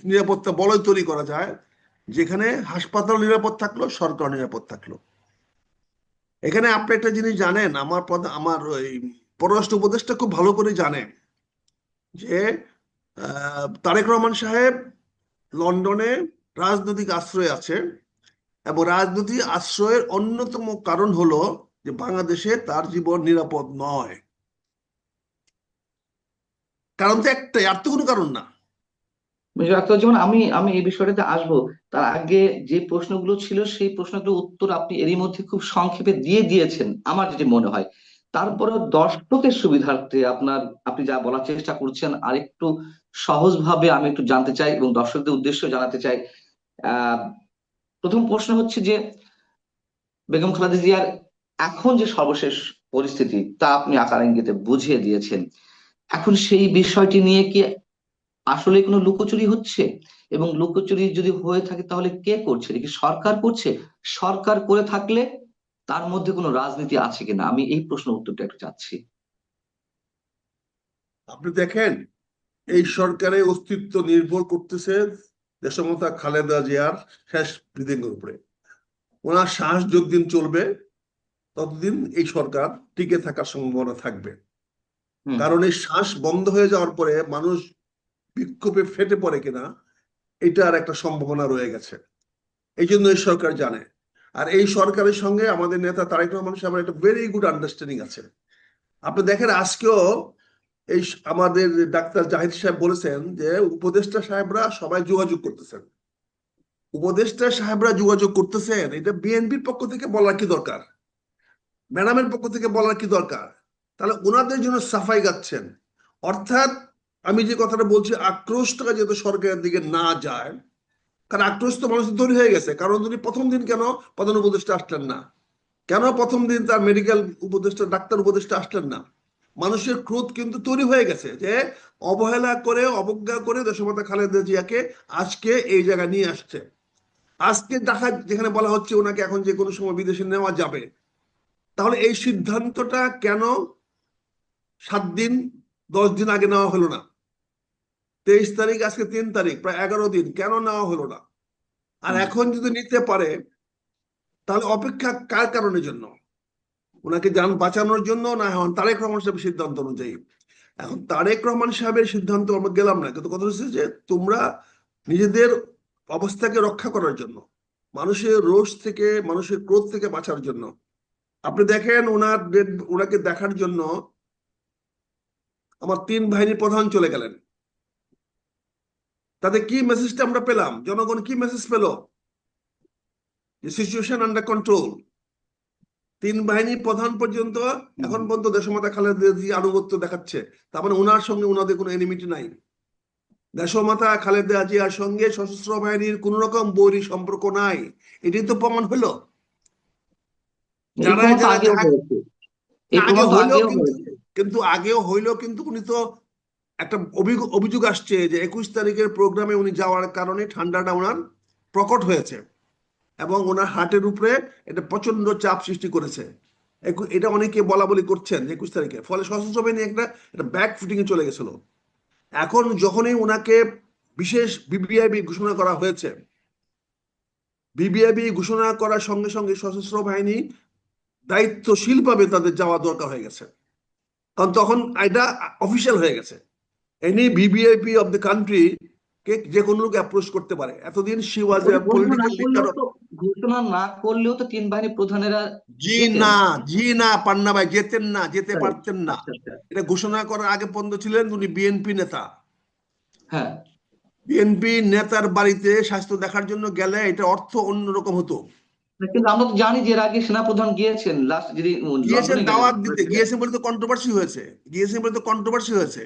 নিরাপত্তা বলয় তৈরি করা যায়, যেখানে হাসপাতাল নিরাপদ থাকলো, সরকার নিরাপদ থাকলো। এখানে আপনি একটা জিনিস জানেন, আমার ওই পররাষ্ট্র উপদেষ্টা খুব ভালো করে জানেন যে তারেক রহমান সাহেব লন্ডনে রাজনৈতিক আশ্রয় আছে, এবং রাজনৈতিক আশ্রয়ের অন্যতম কারণ হলো যে বাংলাদেশে তার জীবন নিরাপদ নয়। কারণ তো একটাই, আর তো কোনো কারণ না। যেমন আমি আমি এই বিষয়টাতে আসবো। তার আগে যে প্রশ্নগুলো ছিল সেই প্রশ্নগুলোর উত্তর আপনি এরই মধ্যে খুব সংক্ষেপে দিয়ে দিয়েছেন আমার যেটি মনে হয়। তারপরে দর্শকের সুবিধার্থে আপনি যা বলার চেষ্টা করছেন আরেকটু সহজভাবে আমি একটু জানতে চাই এবং দর্শকদের উদ্দেশ্য জানাতে চাই। আহ প্রথম প্রশ্ন হচ্ছে যে বেগম খালেদা জিয়ার এখন যে সর্বশেষ পরিস্থিতি তা আপনি আকার ইঙ্গিতে বুঝিয়ে দিয়েছেন। এখন সেই বিষয়টি নিয়ে কি আসলে কোনো লুকোচুরি হচ্ছে? এবং লুকোচুরি যদি হয়ে থাকে তাহলে কে করছে? এটা কি সরকার করছে? সরকার করে থাকলে তার মধ্যে কোনো রাজনীতি আছে কিনা, আমি এই প্রশ্নের উত্তরটা একটু চাচ্ছি। আপনি দেখেন, এই সরকারের অস্তিত্ব নির্ভর করতেছে দেশমাতা খালেদা জিয়ার শেষ ব্রিদিংয়ের উপরে। ওনার শ্বাস যতদিন চলবে ততদিন এই সরকার টিকে থাকার সম্ভাবনা থাকবে। হুম। কারণ এই শ্বাস বন্ধ হয়ে যাওয়ার পরে মানুষ বিক্ষোভে ফেটে পড়ে কিনা, এটার একটা সম্ভাবনা রয়ে গেছে। এই জন্য এই সরকার জানে। আর এই সরকারের সঙ্গে আমাদের নেতা তারেক রহমান সাহেবের একটা ভেরি গুড আন্ডারস্ট্যান্ডিং আছে। আপনি দেখেন আজকেও এই আমাদের ডাক্তার জাহিদ সাহেব বলেছেন যে উপদেষ্টা সাহেবরা সবাই যোগাযোগ করতেছেন। উপদেষ্টা সাহেবরা যোগাযোগ করতেছেন, এটা বিএনপির পক্ষ থেকে বলার কি দরকার? ম্যাডামের পক্ষ থেকে বলার কি দরকার? তাহলে ওনাদের জন্য সাফাই গাচ্ছেন। অর্থাৎ আমি যে কথাটা বলছি, আক্রোশটা যাতে সরকারের দিকে না যায়। কারণ আক্রোশ তো মানুষের তৈরি হয়ে গেছে। কারণ উনি প্রথম দিন কেন প্রধান উপদেষ্টা আসলেন না? কেন প্রথম দিন তার মেডিকেল উপদেষ্টা ডাক্তার উপদেষ্টা আসলেন না? মানুষের ক্রোধ কিন্তু তৈরি হয়ে গেছে যে অবহেলা করে অবজ্ঞা করে দেশমাতা খালেদা জিয়াকে আজকে এই জায়গায় নিয়ে আসছে। আজকে দেখা যেখানে বলা হচ্ছে ওনাকে এখন যে কোনো সময় বিদেশে নেওয়া যাবে, তাহলে এই সিদ্ধান্তটা কেন 7 দিন 10 দিন আগে নেওয়া হলো না? 23 তারিখ, আজকে 3 তারিখ, প্রায় 11 দিন কেন নেওয়া হলো না? আর হুম। এখন যদি নিতে পারে, তাহলে অপেক্ষা কার কারণের জন্য? ওনাকে যান বাঁচানোর জন্য, না এখন তারেক রহমান সাহেবের সিদ্ধান্ত অনুযায়ী? এখন তারেক রহমান সাহেবের সিদ্ধান্ত আমরা গেলাম না, কিন্তু কথা হচ্ছে যে তোমরা নিজেদের অবস্থাকে রক্ষা করার জন্য, মানুষের রোষ থেকে মানুষের ক্রোধ থেকে বাঁচার জন্য, আপনি দেখেন ওনাকে দেখার জন্য আমার 3 বাহিনীর প্রধান চলে গেলেন। তাতে কি মেসেজটা আমরা পেলাম? জনগণ কি মেসেজ পেল? যে সিচুয়েশন আন্ডার কন্ট্রোল। 3 বাহিনীর প্রধান পর্যন্ত হুম। এখন পর্যন্ত দেশমাতা খালেদা জিয়া আনুগত্য দেখাচ্ছে। তার মানে ওনার সঙ্গে ওনাদের কোনো এনিমিটি নাই। দেশমাতা খালেদা জিয়ার সঙ্গে সশস্ত্র বাহিনীর কোন রকম বৈরী সম্পর্ক নাই। এটাই তো প্রমাণ হলো। এই যারা প্রমাণ তো যারা আগেও হয়েছে। এই আগে প্রমাণ তো হইলেও আগেও কিন্তু, হয়েছে। আগেও হইলেও কিন্তু উনি তো একটা অভিযোগ আসছে যে 21 তারিখের প্রোগ্রামে উনি যাওয়ার কারণে ঠান্ডাটা ওনার প্রকট হয়েছে, এবং ওনার হার্টের উপরে এটা প্রচন্ড চাপ সৃষ্টি করেছে। এটা অনেকে বলা বলি করছেন যে 21 তারিখে, ফলে সশস্ত্র বাহিনী একটা ব্যাক ফুটিং এ চলে গেছিল। এখন যখনই ওনাকে বিশেষ বিবিআইবি ঘোষণা করা হয়েছে, বিবিআইবি ঘোষণা করার সঙ্গে সঙ্গে সশস্ত্র বাহিনী দায়িত্বশীলভাবে তাদের যাওয়া দরকার হয়ে গেছে। কারণ তখন এটা অফিসিয়াল হয়ে গেছে। Any VVIP of the country কে যে কোনো লোক অ্যাপ্রোচ করতে পারে। এতদিন শি ওয়াজ এ ওটা পলিটিক্যাল লিডার। ঘোষণা না করলেও তো তিন বাহিনী প্রধানেরা জি যেতেন। না, জি না, পান্না ভাই যেতেন না, যেতে তাই? পারতেন না। আচ্ছা আচ্ছা। এটা ঘোষণা করার আগে পর্যন্ত ছিলেন উনি বিএনপি নেতা। হ্যাঁ। বিএনপি নেতার বাড়িতে স্বাস্থ্য দেখার জন্য গেলে এটা অর্থ অন্যরকম হতো। না, কিন্তু আমরা তো জানি যে এর আগে সেনাপ্রধান গিয়েছেন, লাস্ট যদি গিয়েছেন লন্ডনে গেলেন দাওয়াত দিতে, বলেছিলেন। গিয়েছেন বলে তো কন্ট্রোভার্সি হয়েছে। গিয়েছেন বলে তো কন্ট্রোভার্সি হয়েছে।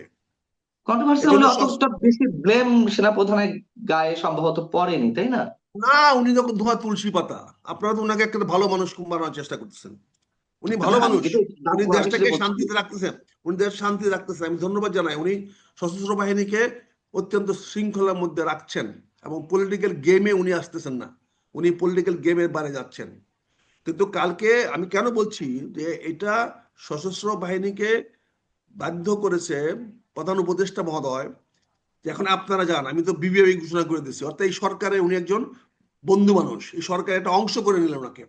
কন্ট্রোভার্সি এজন্য হলে অতটা বেশি ব্লেম সেনাপ্রধানের গায়ে সম্ভবত পড়েনি, তাই না? না, উনি যখন ধোয়া তুলসী পাতা। আপনারা তো ওনাকে একটা ভালো মানুষ বানানোর চেষ্টা করতেছেন। উনি ভালো হ্যাঁ, আমি মানুষ। এটাই উনি আমি সেটা দেশটাকে বলছি। শান্তিতে রাখতেছেন। উনি দেশ শান্তিতে রাখতেছেন, আমি ধন্যবাদ জানাই। উনি সশস্ত্র বাহিনীকে অত্যন্ত শৃঙ্খলার মধ্যে রাখছেন, এবং পলিটিক্যাল গেমে উনি আসতেছেন না। উনি পলিটিক্যাল গেমের বাইরে যাচ্ছেন। কিন্তু কালকে আমি কেন বলছি যে এটা সশস্ত্র বাহিনীকে বাধ্য করেছে প্রধান উপদেষ্টা মহোদয় যে এখন আপনারা যান, আমি তো বিবিআই ঘোষণা করে দিচ্ছি, অর্থাৎ এই সরকারে উনি একজন বন্ধু মানুষ, এই সরকারের একটা অংশ করে নিলেন ওনাকে।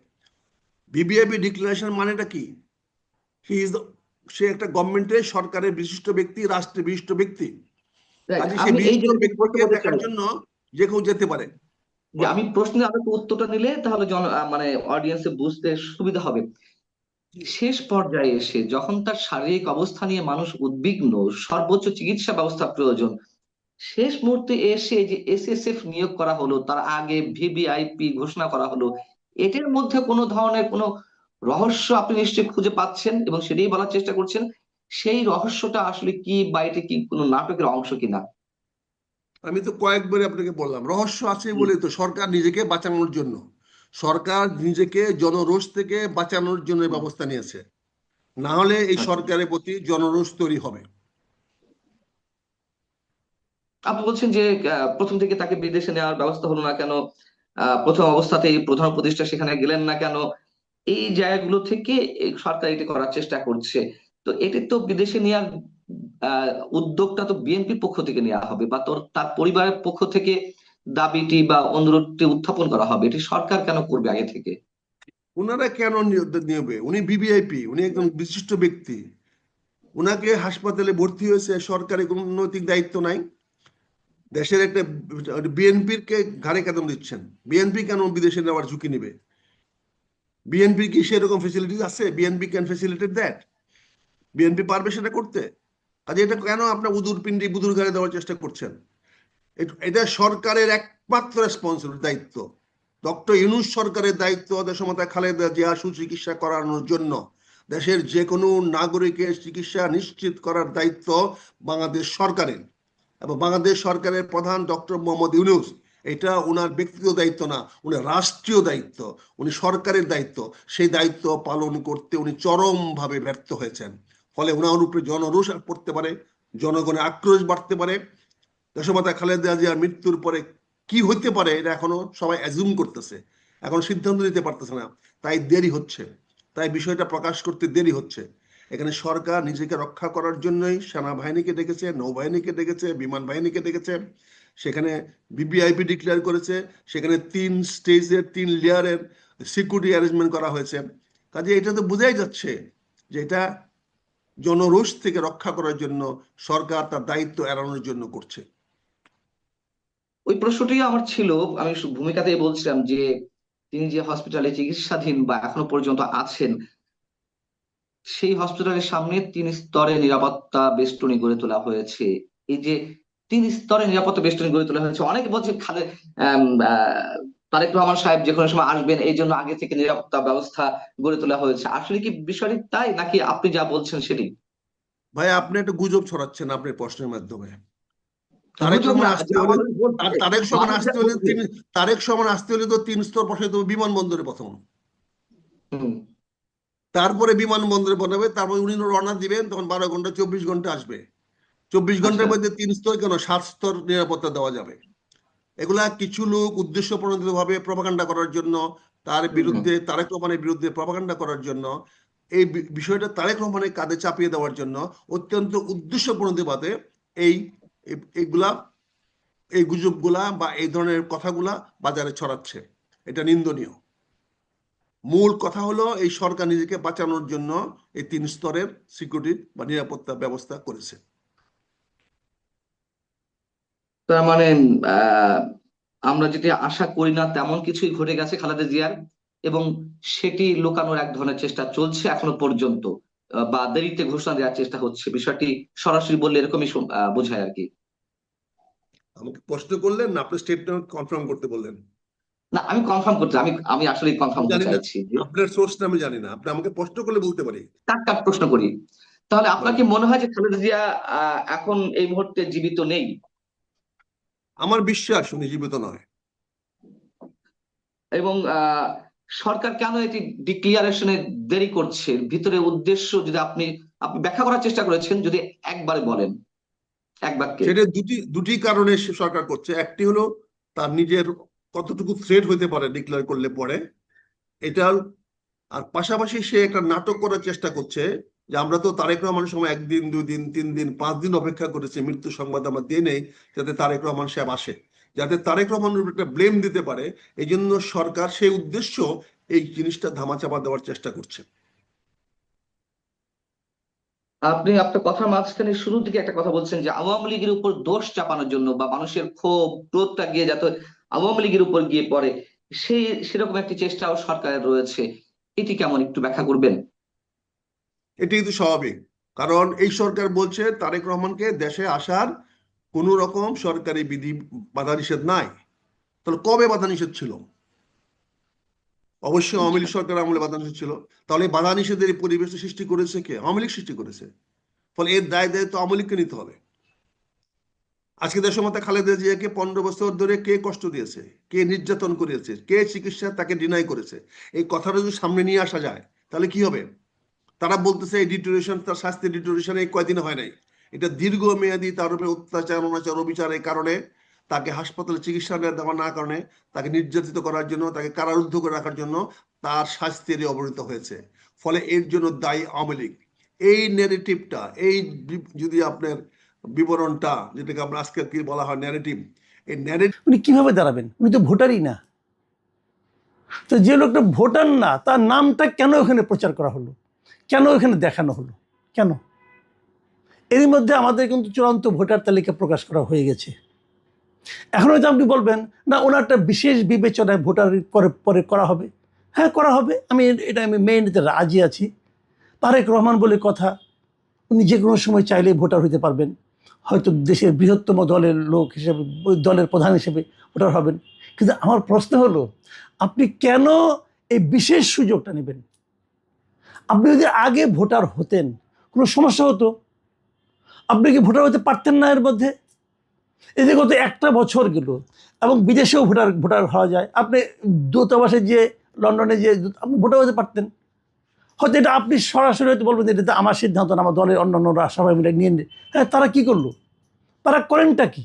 বিবিআইপি ডিক্লারেশন মানেটা কি? হি ইজ, সে একটা গভর্নমেন্টের সরকারের বিশিষ্ট ব্যক্তি, রাষ্ট্রের বিশিষ্ট ব্যক্তি। রাইট, কাজে সেই আমি এই বিশিষ্ট জায়গায় বলতে ব্যক্তিকে বলতে দেখার চাই জন্য যে কেউ যেতে পারে। যে বলেন। আমি প্রশ্নে আরো একটু উত্তরটা নিলে তাহলে মানে অডিয়েন্সে বুঝতে সুবিধা হবে। শেষ পর্যায়ে এসে যখন তার শারীরিক অবস্থা নিয়ে মানুষ উদ্বিগ্ন, সর্বোচ্চ চিকিৎসা ব্যবস্থা প্রয়োজন, শেষ মুহূর্তে এসে এই যে এসএসএফ নিয়োগ করা হলো, তার আগে ভিভিআইপি ঘোষণা করা হলো, এটার মধ্যে কোনো ধরনের কোনো রহস্য আপনি নিশ্চয়ই খুঁজে পাচ্ছেন এবং সেটাই বলার চেষ্টা করছেন। সেই রহস্যটা আসলে কি, বা এটা কি কোনো নাটকের অংশ কিনা? আমি তো কয়েকবারে আপনাকে বললাম রহস্য আছে হুম, বলে তো, সরকার নিজেকে বাঁচানোর জন্য, সরকার নিজেকে জনরোষ থেকে বাঁচানোর জন্য এই হুম, ব্যবস্থা নিয়েছে। না হলে এই আচ্ছা। সরকারের প্রতি জনরোষ তৈরি হবে। আপনি বলছেন যে প্রথম থেকে তাকে বিদেশে নেওয়ার ব্যবস্থা হলো না কেন, প্রথম অবস্থাতেই প্রধান উপদেষ্টা সেখানে গেলেন না কেন, এই জায়গাগুলো থেকে এই সরকার এটি করার চেষ্টা করছে। তো এটি তো বিদেশে নেওয়ার আহ, উদ্যোগটা তো বিএনপির পক্ষ থেকে নেওয়া হবে, বা তার পরিবারের পক্ষ থেকে দাবিটি বা অনুরোধটি উত্থাপন করা হবে, এটি সরকার কেন করবে আগে থেকে? ওনারা কেন নিবে? উনি বিবিআইপি, উনি একজন বিশিষ্ট ব্যক্তি। উনাকে হাসপাতালে ভর্তি হয়েছে, সরকারি কোনো নৈতিক দায়িত্ব নাই। দেশের একটা বিএনপির কে ঘাড়ে কেন দিচ্ছেন? বিএনপি কেন বিদেশে নেওয়ার ঝুঁকি নেবে? বিএনপি কি সেরকম ফেসিলিটি আছে? BNP can facilitate that? BNP পারবে সেটা করতে? কাজে এটা কেন আপনার উদুর পিন্ডি বুদুর ঘাড়ে দেওয়ার চেষ্টা করছেন? এটা সরকারের একমাত্র রেসপন্সিবিলিটি, দায়িত্ব। ডক্টর ইউনূস সরকারের দায়িত্ব দেশমাতা খালেদা জিয়া সুচিকিৎসা করানোর জন্য। দেশের যে কোনো নাগরিকের চিকিৎসা নিশ্চিত করার দায়িত্ব বাংলাদেশ সরকারের, এবং বাংলাদেশ সরকারের প্রধান ডক্টর মোহাম্মদ ইউনূস। এটা ওনার ব্যক্তিগত দায়িত্ব না, উনি রাষ্ট্রীয় দায়িত্ব, উনি সরকারের দায়িত্ব। সেই দায়িত্ব পালন করতে উনি চরমভাবে ব্যর্থ হয়েছেন। ফলে ওনার উপরে জনরোষ পড়তে পারে, জনগণের আক্রোশ বাড়তে পারে। দেশমাতা খালেদা জিয়ার মৃত্যুর পরে কি হইতে পারে এটা এখনো সবাই অ্যাজুম করতেছে, এখন সিদ্ধান্ত নিতে পারতেছে না। তাই দেরি হচ্ছে, তাই বিষয়টা প্রকাশ করতে দেরি হচ্ছে। এখানে সরকার নিজেকে রক্ষা করার জন্যই সেনাবাহিনীকে ডেকেছে, নৌবাহিনীকে ডেকেছে, বিমান বাহিনীকে ডেকেছে। সেখানে বিবিআইপি ডিক্লেয়ার করেছে, সেখানে 3 স্টেজের 3 লেয়ারের সিকিউরিটি অ্যারেঞ্জমেন্ট করা হয়েছে। কাজে এটা তো বোঝাই যাচ্ছে যে এটা জনরোষ থেকে রক্ষা করার জন্য সরকার তার দায়িত্ব এড়ানোর জন্য করছে। ওই প্রশ্নটি আমার ছিল। আমি ভূমিকাতে বলছিলাম যে তিনি যে হসপিটালে চিকিৎসাধীন বা এখনো পর্যন্ত আছেন, সেই হসপিটালের সামনে 3 স্তরে নিরাপত্তা বেষ্টনী গড়ে তোলা হয়েছে। এই যে 3 স্তরে নিরাপত্তা বেষ্টনী গড়ে তোলা হয়েছে, অনেকে বলছে আম, আহ, তারেক রহমান সাহেব যে কোনো সময় আসবেন এই জন্য আগে থেকে নিরাপত্তা ব্যবস্থা গড়ে তোলা হয়েছে। আসলে কি বিষয়টি তাই, নাকি আপনি যা বলছেন সেটি? ভাই, আপনি একটা গুজব ছড়াচ্ছেন আপনার প্রশ্নের মাধ্যমে। তারেক গুজব রহমান না, আসতে যা হলে, মানুষ বলছে, তারেক রহমান মানুষ যা আসতে হলে বলছে। তিন, তারেক রহমান আসতে হলে তো 3 স্তর বসাইতে হবে বিমানবন্দরে প্রথম। হুম, তারপরে বিমানবন্দরে বানাবে, তারপরে উনি রওনা দিবেন, তখন 12 ঘন্টা 24 ঘন্টা আসবে। 24 ঘন্টার আচ্ছা। মধ্যে 3 স্তর কেন, 7 স্তর নিরাপত্তা দেওয়া যাবে। এগুলা কিছু লোক উদ্দেশ্য প্রণোদিত ভাবে প্রপাগান্ডা করার জন্য, তার হুম, হুম। বিরুদ্ধে, তারেক রহমানের বিরুদ্ধে প্রপাগান্ডা করার জন্য, এই বিষয়টা তারেক রহমানের কাঁধে চাপিয়ে দেওয়ার জন্য অত্যন্ত উদ্দেশ্য প্রণোদিতভাবে এই এইগুলা, এই গুজবগুলা বা এই ধরনের কথাগুলা বাজারে ছড়াচ্ছে। এটা নিন্দনীয়। মূল কথা হলো এই সরকার নিজেকে বাঁচানোর জন্য এই 3 স্তরের সিকিউরিটি বা নিরাপত্তা ব্যবস্থা করেছে। তার মানে আহ আমরা যেটি আশা করি না তেমন কিছুই ঘটে গেছে খালেদা জিয়ার, এবং সেটি লুকানোর এক ধরনের চেষ্টা চলছে এখনো পর্যন্ত, বা দেরিতে ঘোষণা দেওয়ার চেষ্টা হচ্ছে। বিষয়টি সরাসরি বললে এরকমই বোঝায় আর কি। আমাকে প্রশ্ন করলেন না, আপনি স্টেটমেন্ট কনফার্ম করতে বললেন। না, আমি কনফার্ম করছি, আমি আমি আসলে আমি কনফার্ম হতে জানি না চাইছি যে আপনার সোর্সটা, আমি জানি না, আপনি আমাকে প্রশ্ন করলে বলতে পারি। টাটকা প্রশ্ন করি। তাহলে আপনার কি বলেন। মনে হয় যে খালেদা জিয়া এখন এই মুহূর্তে জীবিত নেই? আমার বিশ্বাস উনি জীবিত নয়। এবং সরকার কেন এটি ডিক্লিয়ারেশনে দেরি করছে, ভিতরে উদ্দেশ্য যদি আপনি আপনি ব্যাখ্যা করার চেষ্টা করেছেন, যদি একবারে বলেন, এক বাক্যে। সেটা দুটি দুটি কারণে সে সরকার করছে। একটি হলো তার নিজের কতটুকু থ্রেট হইতে পারে ডিক্লেয়ার করলে পরে, এটা। আর পাশাপাশি সে একটা নাটক করার চেষ্টা করছে যে আমরা তো তারেক রহমানের সময় 1 দিন 2 দিন 3 দিন 5 দিন অপেক্ষা করেছি, মৃত্যু সংবাদ আমরা দিয়ে নেই যাতে তারেক রহমান সাহেব আসে, যাতে তারেক রহমানের উপর একটা ব্লেম দিতে পারে। এই জন্য সরকার সেই উদ্দেশ্য এই জিনিসটা ধামাচাপা দেওয়ার চেষ্টা করছে। আপনি আপনার কথার মাঝখানে শুরুর দিকে একটা কথা বলছেন যে আওয়ামী লীগের উপর দোষ চাপানোর জন্য বা মানুষের ক্ষোভ ক্রোধটা গিয়ে যাতে আওয়ামী লীগের উপর গিয়ে পড়ে, সেই সেরকম একটি চেষ্টাও সরকারের রয়েছে। এটি কেমন, একটু ব্যাখ্যা করবেন? এটি কিন্তু স্বাভাবিক, কারণ এই সরকার বলছে তারেক রহমানকে দেশে আসার কোনো রকম সরকারি বিধি বাধা নিষেধ নাই। তাহলে কবে বাধা নিষেধ ছিল? অবশ্যই আওয়ামী আচ্ছা। লীগ সরকার আমলে বাধা নিষেধ ছিল। তাহলে এই বাধা নিষেধের এই পরিবেশ সৃষ্টি করেছে কে? আওয়ামী লীগ সৃষ্টি করেছে। ফলে এর দায় দায়িত্ব আওয়ামী লীগকে নিতে হবে। আজকে দেশমাতা খালেদা জিয়াকে 15 বছর ধরে কে কষ্ট দিয়েছে, কে নির্যাতন করেছে, কে চিকিৎসা তাকে ডিনাই করেছে, এই কথাটা যদি সামনে নিয়ে আসা যায় তাহলে কি হবে? তারা বলতেছে এই ডিটোরিয়েশন, তার স্বাস্থ্যের ডিটোরিয়েশন এই কয়দিন হয় নাই, এটা দীর্ঘমেয়াদী, তার উপরে অত্যাচার অনাচার অবিচারের কারণে, তাকে হাসপাতালে চিকিৎসা দেওয়া না কারণে, তাকে নির্যাতিত করার জন্য, তাকে কারারুদ্ধ করে রাখার জন্য তার স্বাস্থ্যের অবনতি হয়েছে। ফলে এর জন্য দায়ী আওয়ামী লীগ। এই ন্যারেটিভটা, এই যদি আপনার বিবরণটা, যেটাকে আমরা আজকে কি বলা হয় ন্যারেটিভ, এই ন্যারেটিভ উনি কিভাবে দাঁড়াবেন? উনি তো ভোটারই না। তো যে লোকটা ভোটার না, তার নামটা কেন ওখানে প্রচার করা হলো, কেন ওখানে দেখানো হলো, কেন? এরই মধ্যে আমাদের কিন্তু চূড়ান্ত ভোটার তালিকা প্রকাশ করা হয়ে গেছে। এখন হয়তো আপনি বলবেন না, ওনারটা বিশেষ বিবেচনায় ভোটার পরে পরে করা হবে। হ্যাঁ, করা হবে, আমি মেনে নিতে রাজি আছি। তারেক রহমান বলে কথা, উনি যে কোনো সময় চাইলেই ভোটার হতে পারবেন। হয়তো দেশের বৃহত্তম দলের লোক হিসেবে, ওই দলের প্রধান হিসেবে ভোটার হবেন। কিন্তু আমার প্রশ্ন হলো, আপনি কেন এই বিশেষ সুযোগটা নেবেন? আপনি যদি আগে ভোটার হতেন, কোনো সমস্যা হতো? আপনি কি ভোটার হতে পারতেন না এর মধ্যে? এই যে গত একটা বছর গেল, এবং বিদেশেও ভোটার ভোটার হওয়া যায়। আপনি দূতাবাসে যে, লন্ডনে যে আপনি ভোটার হতে পারতেন। হয়তো এটা আপনি সরাসরি হয়তো বলবেন এটা তো আমার সিদ্ধান্ত না, আমার দলের অন্যান্যরা সবাই মিলে নিয়ে নিন। হ্যাঁ, তারা কি করলো? তারা করেনটা কি?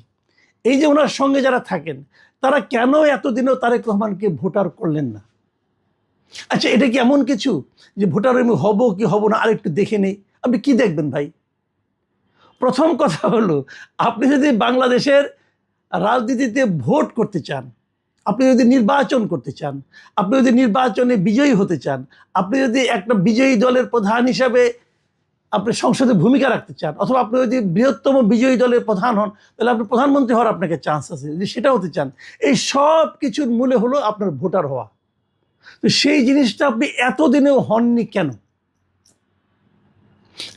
এই যে ওনার সঙ্গে যারা থাকেন, তারা কেন এতদিনও তারেক রহমানকে ভোটার করলেন না? আচ্ছা, এটা কি এমন কিছু যে ভোটার আমি হব কি হব না আরেকটু দেখে নেই? আপনি কি দেখবেন ভাই? প্রথম কথা হলো, আপনি যদি বাংলাদেশের রাজনীতিতে ভোট করতে চান, আপনি যদি নির্বাচন করতে চান, আপনি যদি নির্বাচনে বিজয়ী হতে চান, আপনি যদি একটা বিজয়ী দলের প্রধান হিসাবে আপনি সংসদে ভূমিকা রাখতে চান, অথবা আপনি যদি বৃহত্তম বিজয়ী দলের প্রধান হন, তাহলে আপনি প্রধানমন্ত্রী হওয়ার আপনাকে চান্স আছে। যদি সেটা হতে চান, এই সব কিছুর মূলে হলো আপনার ভোটার হওয়া। তো সেই জিনিসটা আপনি এতদিনেও হননি কেন?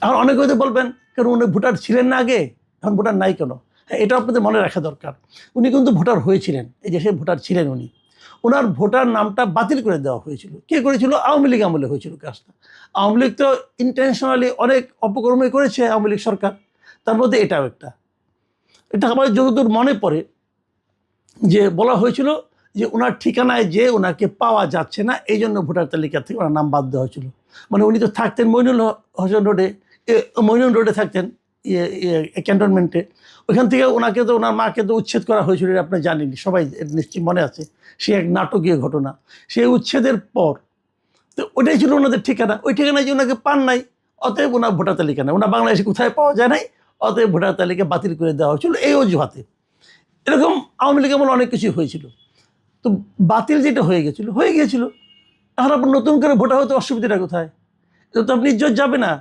এখন অনেকে হয়তো বলবেন, কারণ উনি ভোটার ছিলেন না আগে, এখন ভোটার নাই কেন? হ্যাঁ, এটা আপনাদের মনে রাখা দরকার। উনি কিন্তু ভোটার হয়েছিলেন, এই দেশে ভোটার ছিলেন উনি। ওনার ভোটার নামটা বাতিল করে দেওয়া হয়েছিল। কে করেছিল? আওয়ামী লীগ আমলে হয়েছিল কাজটা। আওয়ামী লীগ তো ইন্টেনশনালি অনেক অপকর্মই করেছে, আওয়ামী লীগ সরকার। তার মধ্যে এটাও একটা। এটা আমার যতদূর মনে পড়ে, যে বলা হয়েছিল যে ওনার ঠিকানায় যে ওনাকে পাওয়া যাচ্ছে না, এই জন্য ভোটার তালিকা থেকে ওনার নাম বাদ দেওয়া হয়েছিল। মানে উনি তো থাকতেন মইনুল হোসেন রোডে, মইনুল রোডে থাকতেন, ক্যান্টনমেন্টে। ওইখান থেকে ওনাকে তো, ওনার মাকে তো উচ্ছেদ করা হয়েছিল, এটা আপনি জানেনই, সবাই নিশ্চয়ই মনে আছে। সে এক নাটকীয় ঘটনা। সেই উচ্ছেদের পর তো ওইটাই ছিল ওনাদের ঠিকানা। ওই ঠিকানায় যে ওনাকে পান নাই, অতএব ওনার ভোটার তালিকা নেই, ওনার বাংলাদেশে কোথায় পাওয়া যায় নাই, অতএব ভোটার তালিকা বাতিল করে দেওয়া হয়েছিল এই অজুহাতে। এরকম আওয়ামী লীগ আমলে অনেক কিছুই হয়েছিল। তো বাতিল যেটা হয়ে গিয়েছিল, এখন আপনার নতুন করে ভোটার হতে অসুবিধাটা কোথায়? এটা তো আপনি ইজ্জত যাবে না।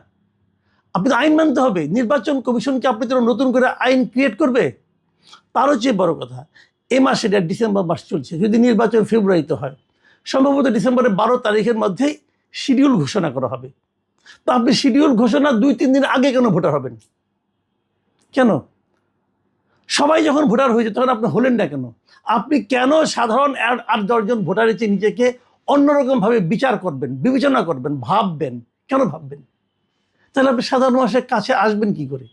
আপনি তো আইন মানতে হবে। নির্বাচন কমিশনকে আপনি তো নতুন করে আইন ক্রিয়েট করবে? তারও চেয়ে বড় কথা, এ মাস, এটা ডিসেম্বর মাস চলছে, যদি নির্বাচন ফেব্রুয়ারিতে হয়, সম্ভবত ডিসেম্বরের 12 তারিখের মধ্যেই শিডিউল ঘোষণা করা হবে। তো আপনি শিডিউল ঘোষণা 2-3 দিন আগে কেন ভোটার হবেন? কেন? সবাই যখন ভোটার হয়েছে তখন আপনি হলেন না কেন? আপনি কেন সাধারণ 8-10 জন ভোটারের চেয়ে নিজেকে অন্যরকমভাবে বিচার করবেন, বিবেচনা করবেন, ভাববেন? কেন ভাববেন? তাহলে আপনি সাধারণ মানুষের কাছে আসবেন কি করে?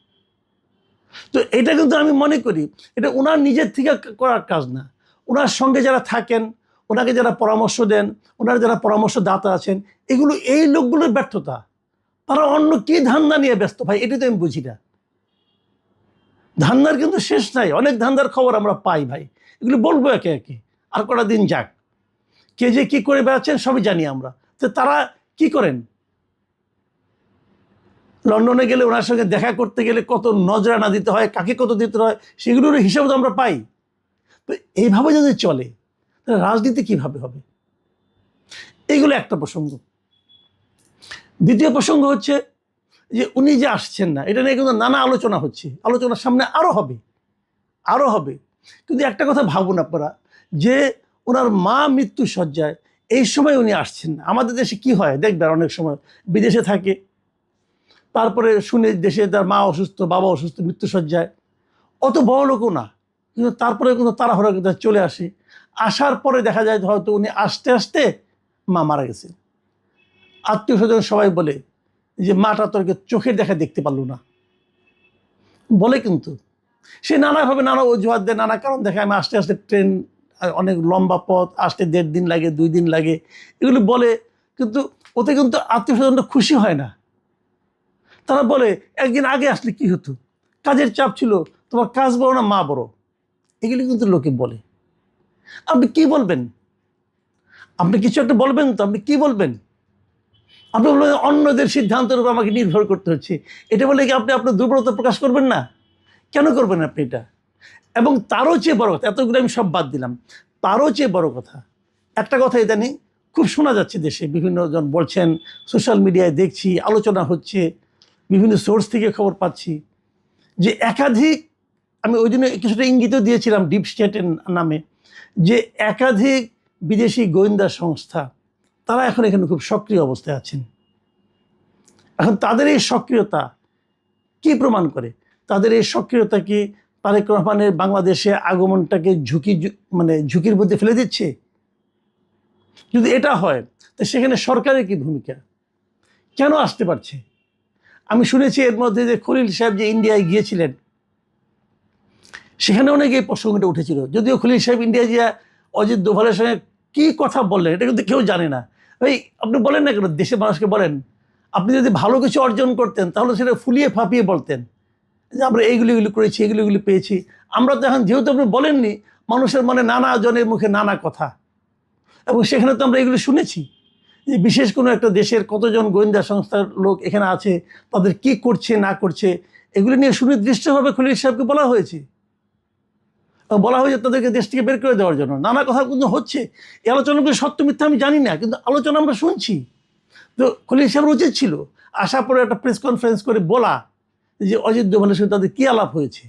তো এটা কিন্তু আমি মনে করি এটা ওনার নিজের থেকে করার কাজ না। ওনার সঙ্গে যারা থাকেন, ওনাকে যারা পরামর্শ দেন, ওনার যারা পরামর্শদাতা আছেন, এগুলো এই লোকগুলোর ব্যর্থতা। তারা অন্য কি ধান্দা নিয়ে ব্যস্ত ভাই, এটাই তো আমি বুঝি না। ধান্দার কিন্তু শেষ নাই, অনেক ধান্দার খবর আমরা পাই ভাই। এগুলো বলবো একে একে, আর কটা দিন যাক। কে যে কি করে বেড়াচ্ছেন সবই জানি আমরা। তো তারা কি করেন? লন্ডনে গেলে ওনার সঙ্গে দেখা করতে গেলে কত নজরানা দিতে হয়, কাকে কত দিতে হয়, সেগুলোর হিসাব তো আমরা পাই। তো এইভাবে যদি চলে তাহলে রাজনীতি কিভাবে হবে? এইগুলো একটা প্রসঙ্গ। দ্বিতীয় প্রসঙ্গ হচ্ছে যে উনি যে আসছেন না, এটা নিয়ে কিন্তু নানা আলোচনা হচ্ছে, আলোচনার সামনে আরো হবে, আরো হবে। কিন্তু একটা কথা ভাবুন আপনারা, যে ওনার মা মৃত্যু শয্যায়, এই সময় উনি আসছেন না। আমাদের দেশে কি হয় দেখবেন, অনেক সময় বিদেশে থাকে, তারপরে শুনে দেশে তার মা অসুস্থ, বাবা অসুস্থ, মৃত্যু শয্যায়, অত বড় লোকও না, কিন্তু তারপরে কিন্তু তাড়াহুড়া করে চলে আসে। আসার পরে দেখা যায় হয়তো উনি আসতে আসতে মা মারা গেছে। আত্মীয় স্বজন সবাই বলে যে মাটা তোরকে চোখের দেখা দেখতে পারলো না, বলে। কিন্তু সে নানাভাবে নানা অজুহাত দেয়, নানা কারণ দেখে, আমি আসতে আসতে ট্রেন, অনেক লম্বা পথ, আসতে 1.5 দিন লাগে, 2 দিন লাগে, এগুলো বলে। কিন্তু ওতে কিন্তু আত্মীয় স্বজনরা খুশি হয় না। তারা বলে একদিন আগে আসলে কি হতো, কাজের চাপ ছিল, তোমার কাজ বড় না মা বড়, এগুলি কিন্তু লোকে বলে। আপনি কি বলবেন? আপনি কিছু একটা বলবেন তো, আপনি কি বলবেন? আপনি বলবেন অন্যদের সিদ্ধান্তের উপর আমাকে নির্ভর করতে হচ্ছে, এটা বলে কি আপনি আপনার দুর্বলতা প্রকাশ করবেন না? কেন করবেন আপনি এটা? এবং তারও চেয়ে বড় কথা, এতগুলো আমি সব বাদ দিলাম, তারও চেয়ে বড় কথা, একটা কথা ইদানিং খুব শোনা যাচ্ছে দেশে, বিভিন্ন জন বলছেন, সোশ্যাল মিডিয়ায় দেখছি, আলোচনা হচ্ছে, বিভিন্ন সোর্স থেকে খবর পাচ্ছি, যে একাধিক, আমি ওই দিনে কিছুটা ইঙ্গিতও দিয়েছিলাম ডিপ স্টেটের নামে, যে একাধিক বিদেশি গোয়েন্দা সংস্থা, তারা এখন এখানে খুব সক্রিয় অবস্থায় আছেন। এখন তাদের এই সক্রিয়তা কি প্রমাণ করে? তাদের এই সক্রিয়তা কি তারেক রহমানের বাংলাদেশে আগমনটাকে ঝুঁকির মধ্যে ফেলে দিচ্ছে? যদি এটা হয়, তো সেখানে সরকারের কি ভূমিকা? কেন আসতে পারছে? আমি শুনেছি এর মধ্যে যে খলিল সাহেব যে ইন্ডিয়ায় গিয়েছিলেন, সেখানে অনেকে এই প্রসঙ্গটা উঠেছিল। যদিও খলিল সাহেব ইন্ডিয়া গিয়া অজিত দোভালের সঙ্গে কি কথা বললেন এটা কিন্তু কেউ জানে না। ওই আপনি বলেন না কেন, দেশের মানুষকে বলেন, আপনি যদি ভালো কিছু অর্জন করতেন তাহলে সেটা ফুলিয়ে ফাঁপিয়ে বলতেন যে আমরা এইগুলি করেছি, এগুলি পেয়েছি। আমরা তো এখন, যেহেতু আপনি বলেননি, মানুষের মনে নানা জনের মুখে নানা কথা, এবং সেখানে তো আমরা এগুলো শুনেছি যে বিশেষ কোনো একটা দেশের কতজন গোয়েন্দা সংস্থার লোক এখানে আছে, তাদের কি করছে না করছে, এগুলি নিয়ে সুনির্দিষ্টভাবে খলিল সাহেবকে বলা হয়েছে। বলা হয়েছে তাদেরকে দেশ থেকে বের করে দেওয়ার জন্য, নানা কথা কিন্তু হচ্ছে। এই আলোচনাগুলো সত্য মিথ্যা আমি জানি না, কিন্তু আলোচনা আমরা শুনছি। তো খলিল সাহেবের উচিত ছিল আসার পরে একটা প্রেস কনফারেন্স করে বলা যে অজিত দোভালের সাথে তাদের কী আলাপ হয়েছে,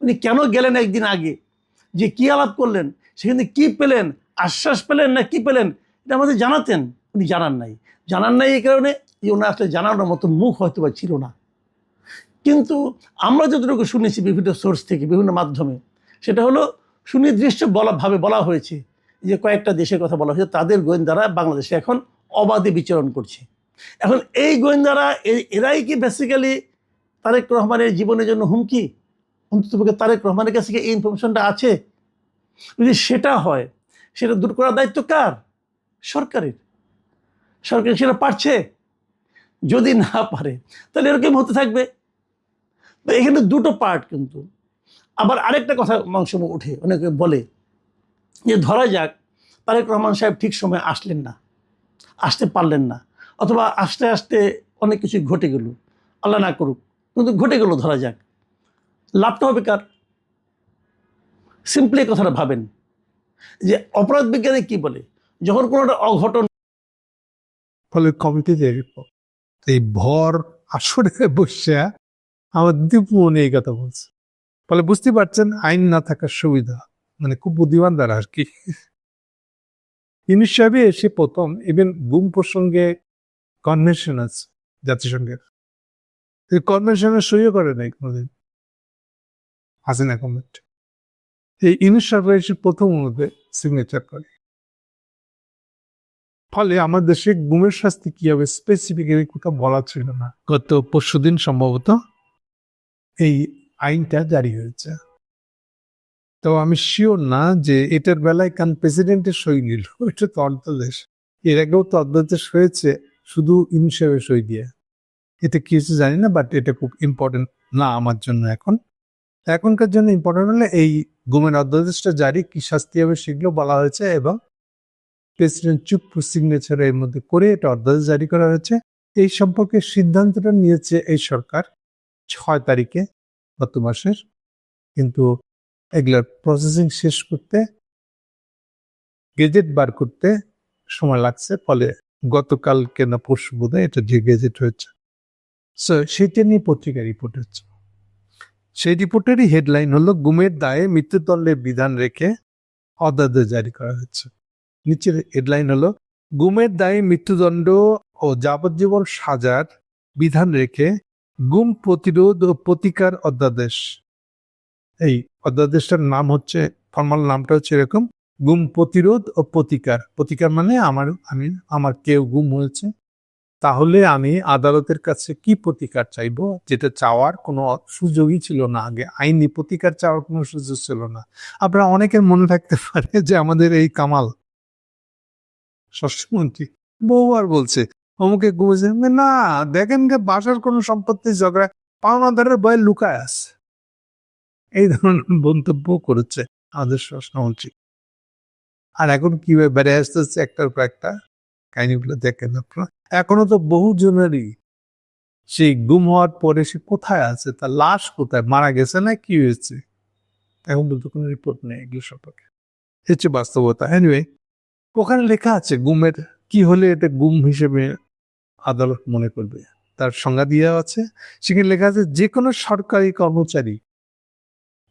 উনি কেন গেলেন একদিন আগে, যে কী আলাপ করলেন, সেখানে কী পেলেন, আশ্বাস পেলেন না কি পেলেন, এটা আমাদের জানাতেন। উনি জানান নাই। জানান নাই এই কারণে যে ওনার আসলে জানানোর মতো মুখ হয়তো বা ছিল না। কিন্তু আমরা যতটুকু শুনেছি বিভিন্ন সোর্স থেকে, বিভিন্ন মাধ্যমে, সেটা হলো সুনির্দিষ্ট ভাবে বলা হয়েছে যে কয়েকটা দেশের কথা বলা হয়েছে, তাদের গোয়েন্দারা বাংলাদেশে এখন অবাধে বিচরণ করছে। এখন এই গোয়েন্দারা, এরাই কি বেসিক্যালি তারেক রহমানের জীবনের জন্য হুমকি? অন্ততপক্ষে তারেক রহমানের কাছে কি এই ইনফরমেশনটা আছে? যদি সেটা হয়, সেটা দূর করার দায়িত্ব কার? সরকারের। সরকার সেটা পারছে? যদি না পারে তাহলে এরকম হতে থাকবে। তো এখানে দুটো পার্ট। কিন্তু আবার আরেকটা কথা মাংস উঠে, অনেকে বলে যে ধরা যাক তারেক রহমান সাহেব ঠিক সময় আসলেন না, আসতে পারলেন না, অথবা আস্তে আস্তে অনেক কিছু ঘটে গেল, আল্লাহ না করুক, কিন্তু ঘটে গেল, ধরা যাক, লাভটা হবে কার? সিম্পলি এই কথাটা ভাবেন যে অপরাধ বিজ্ঞানে কি বলে, যখন কোনো একটা অঘটন, ফলে কমিটিতে এই ভর আসরে বসে আমার দীপু মনে এই কথা বলছে, ফলে বুঝতে পারছেন আইন না থাকার সুবিধা, মানে খুব বুদ্ধিমান দ্বারা আর কি। ইউনুস সাহেব এসে প্রথম ইভেন গুম প্রসঙ্গে কনভেনশন আছে জাতিসংঘের, কনভেনশনের সইও করে নাই কোনোদিন হাসিনা কমিট। এই ইউনুস সাহেব এসে প্রথম অনুরোধে সিগনেচার করে। ফলে আমার দেশে গুমের শাস্তি কি হবে স্পেসিফিক্যালি কোথাও বলা ছিল না। গত পরশুদিন সম্ভবত এই আইনটা জারি হয়েছে। তো আমি শিওর না যে এটার বেলায় কারণ প্রেসিডেন্টের সই নিল, এটা তো অর্ধদেশ, এর আগেও তো অর্ধদেশ হয়েছে শুধু ইউনুস সাহেবের সই দিয়ে। এটা কি হচ্ছে জানি না, বাট এটা খুব ইম্পর্টেন্ট না আমার জন্য। এখনকার জন্য ইম্পর্টেন্ট হলে এই গুমের অধ্যাদেশটা জারি, কি শাস্তি হবে সেগুলো বলা হয়েছে, এবং প্রেসিডেন্ট চুপ সিগনেচার এর মধ্যে করে এটা অধ্যাদেশ জারি করা হয়েছে। এই সম্পর্কে সিদ্ধান্তটা নিয়েছে এই সরকার 6 তারিখে গত মাসের, কিন্তু এগুলোর প্রসেসিং শেষ করতে, গেজেট বার করতে সময় লাগছে, ফলে গতকালকে না পরশু বোধহয় এটা যে গেজেট হয়েছে। সো সেটা নিয়ে পত্রিকা রিপোর্ট হচ্ছে। সেই রিপোর্টেরই হেডলাইন হলো গুমের দায়ে মৃত্যুদণ্ডের বিধান রেখে অধ্যাদেশ জারি করা হয়েছে। নিচের হেডলাইন হলো গুমের দায়ে মৃত্যুদণ্ড ও যাবজ্জীবন সাজার বিধান রেখে গুম প্রতিরোধ ও প্রতিকার অধ্যাদেশ। এই অধ্যাদেশটার নাম হচ্ছে, ফর্মাল নামটা হচ্ছে এরকম, গুম প্রতিরোধ ও প্রতিকার। প্রতিকার মানে আমার কেউ গুম হয়েছে, তাহলে আমি আদালতের কাছে কি প্রতিকার চাইবো, যেটা চাওয়ার কোনো সুযোগই ছিল না আগে, আইনি প্রতিকার চাওয়ার কোনো সুযোগ ছিল না। আপনারা অনেকের মনে থাকতে পারে যে আমাদের এই কামাল স্বরাষ্ট্রমন্ত্রী বহুবার বলছে অমুকে গুমেছে, না দেখেন বাসার কোনো সম্পত্তি ঝগড়া পাওনাদারের ভয়ে লুকায় আছে, এই ধরনের মন্তব্য করেছে আমাদের স্বরাষ্ট্রমন্ত্রী। আর এখন কিভাবে বেড়ে আসতেছে একটার পর একটা কাহিনীগুলো দেখেন আপনারা। এখনো তো বহু জনেরই সেই গুম হওয়ার পরে সে কোথায় আছে, তার লাশ কোথায়, মারা গেছে না কি হয়েছে, এখন তো কোনো রিপোর্ট নেই এগুলো সম্পর্কে। হচ্ছে বাস্তবতা। এনিওয়ে, ওখানে লেখা আছে গুমের কি হলে এটা গুম হিসেবে আদালত মনে করবে, তার সংজ্ঞা দেওয়া আছে। সেখানে লেখা আছে যে কোনো সরকারি কর্মচারী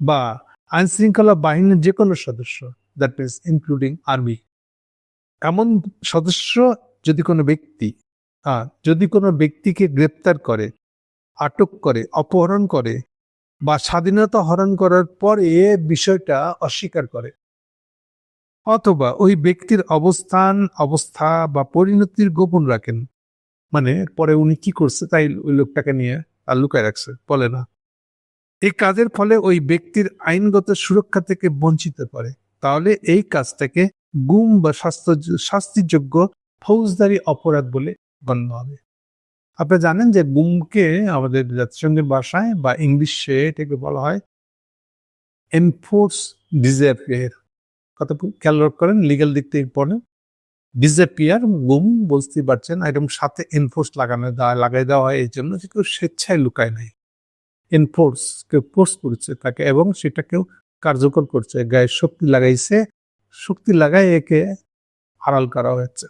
বা আইন শৃঙ্খলা বাহিনীর যে কোনো সদস্য, দ্যাট মিনস ইনক্লুডিং আর্মি, এমন সদস্য যদি কোনো ব্যক্তিকে গ্রেপ্তার করে, আটক করে, অপহরণ করে বা স্বাধীনতা হরণ করার পর এ বিষয়টা অস্বীকার করে, অথবা ওই ব্যক্তির অবস্থা বা পরিণতির গোপন রাখেন, মানে পরে উনি কি করছে তাই ওই লোকটাকে নিয়ে আর লুকায় রাখছে, বলে না, এই কাজের ফলে ওই ব্যক্তির আইনগত সুরক্ষা থেকে বঞ্চিত করে, তাহলে এই কাজটাকে গুম বা শাস্তিযোগ্য ফৌজদারি অপরাধ বলে গণ্য হবে। আপনি জানেন যে গুমকে আমাদের জাতিসংঘের ভাষায় বা ইংলিশে এটাকে বলা হয় এনফোর্স ডিসঅ্যাপিয়ার। কথা খেয়াল করেন, লিগ্যাল দিক থেকে পড়েন, ডিসঅ্যাপিয়ার গুম বুঝতে পারছেন, একদম সাথে এনফোর্স লাগাই দেওয়া হয় এই জন্য যে কেউ স্বেচ্ছায় লুকায় নাই, এনফোর্স কেউ ফোর্স করেছে তাকে এবং সেটা কেউ কার্যকর করছে, গায়ে শক্তি লাগাই একে আড়াল করা হয়েছে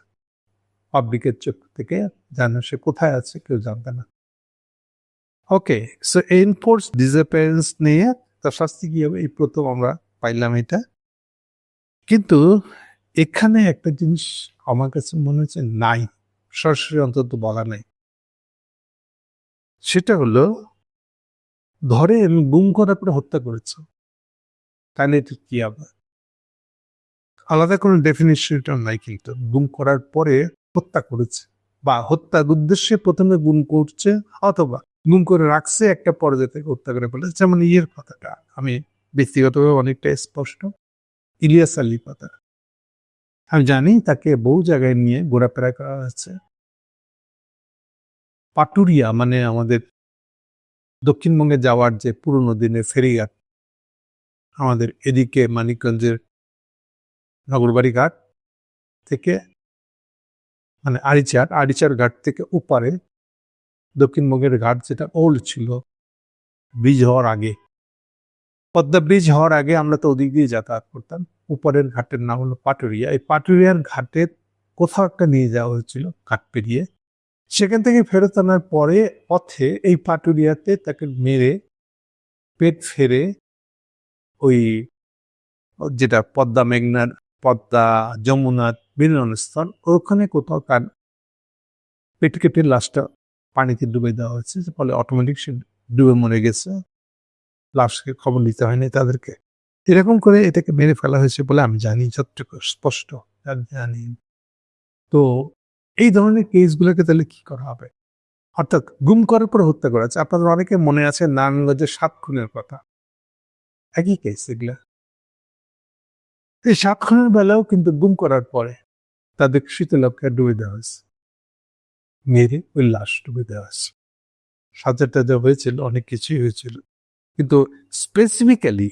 পাবলিকের চোখ থেকে, জানে সে কোথায় আছে কেউ জানবে না। ওকে, সো এনফোর্স ডিসঅ্যাপিয়ারেন্স নিয়ে তার শাস্তি কি হবে এই প্রথম আমরা পাইলাম এটা। কিন্তু এখানে একটা জিনিস আমার কাছে মনে হচ্ছে নাই, সরাসরি অন্তত বলা নাই, সেটা হলো ধরেন গুম করার পরে হত্যা করেছে, তাহলে এটা কি হবে? আলাদা কোনো ডেফিনিশন নাই, কিন্তু গুম করার পরে হত্যা করেছে বা হত্যার উদ্দেশ্যে প্রথমে গুম করছে অথবা গুম করে রাখছে, একটা পর্যায়ে থেকে হত্যা করে ফেলেছে। যেমন ইয়ের কথাটা আমি ব্যক্তিগতভাবে অনেকটা স্পষ্ট, ইলিয়াস আলীর কথা আমি জানি, তাকে বহু জায়গায় নিয়ে ঘোরাফেরা করা হয়েছে। পাটুরিয়া মানে আমাদের দক্ষিণবঙ্গে যাওয়ার যে পুরনো দিনের ফেরিঘাট, আমাদের এদিকে মানিকগঞ্জের নগরবাড়ি ঘাট থেকে মানে আড়িচার ঘাট থেকে ওপারে দক্ষিণবঙ্গের ঘাট যেটা ওল্ড ছিল, ব্রিজ হওয়ার আগে, পদ্মা ব্রিজ হওয়ার আগে আমরা তো ওদিক দিয়ে যাতায়াত করতাম, উপরের ঘাটের নাম হলো পাটুরিয়া। এই পাটুরিয়ার ঘাটের কোথাও একটা নিয়ে যাওয়া হয়েছিল ঘাট পেরিয়ে, সেখান থেকে ফেরত আনার পরে পথে এই পাটুরিয়াতে তাকে মেরে পেট ফেরে ওই যেটা পদ্মা যমুনা মিলনস্থল, ওখানে কোথাও তার পেট কেটে লাশটা পানিতে ডুবে দেওয়া হয়েছে, ফলে অটোমেটিক সে ডুবে মরে গেছে, লাশকে খবর দিতে হয়নি তাদেরকে। এরকম করে এটাকে মেরে ফেলা হয়েছে বলে আমি জানি, যতটুকু স্পষ্ট জানি। তো এই ধরনের কেসগুলোকে তাহলে কি করা হবে? অর্থাৎ গুম করার পর হত্যা করা আছে। আপনাদের অনেকে মনে আছে নারায়ণগঞ্জের 7 খুনের কথা, একই কেস এগুলা। এই 7 খুনের বেলাও কিন্তু গুম করার পরে তাদের শীতলক্ষায় ডুবে দেওয়া হয়েছে, মেরে ওই লাশ ডুবে দেওয়া হয়েছে। সাজা টাজা হয়েছিল, অনেক কিছুই হয়েছিল, কিন্তু স্পেসিফিক্যালি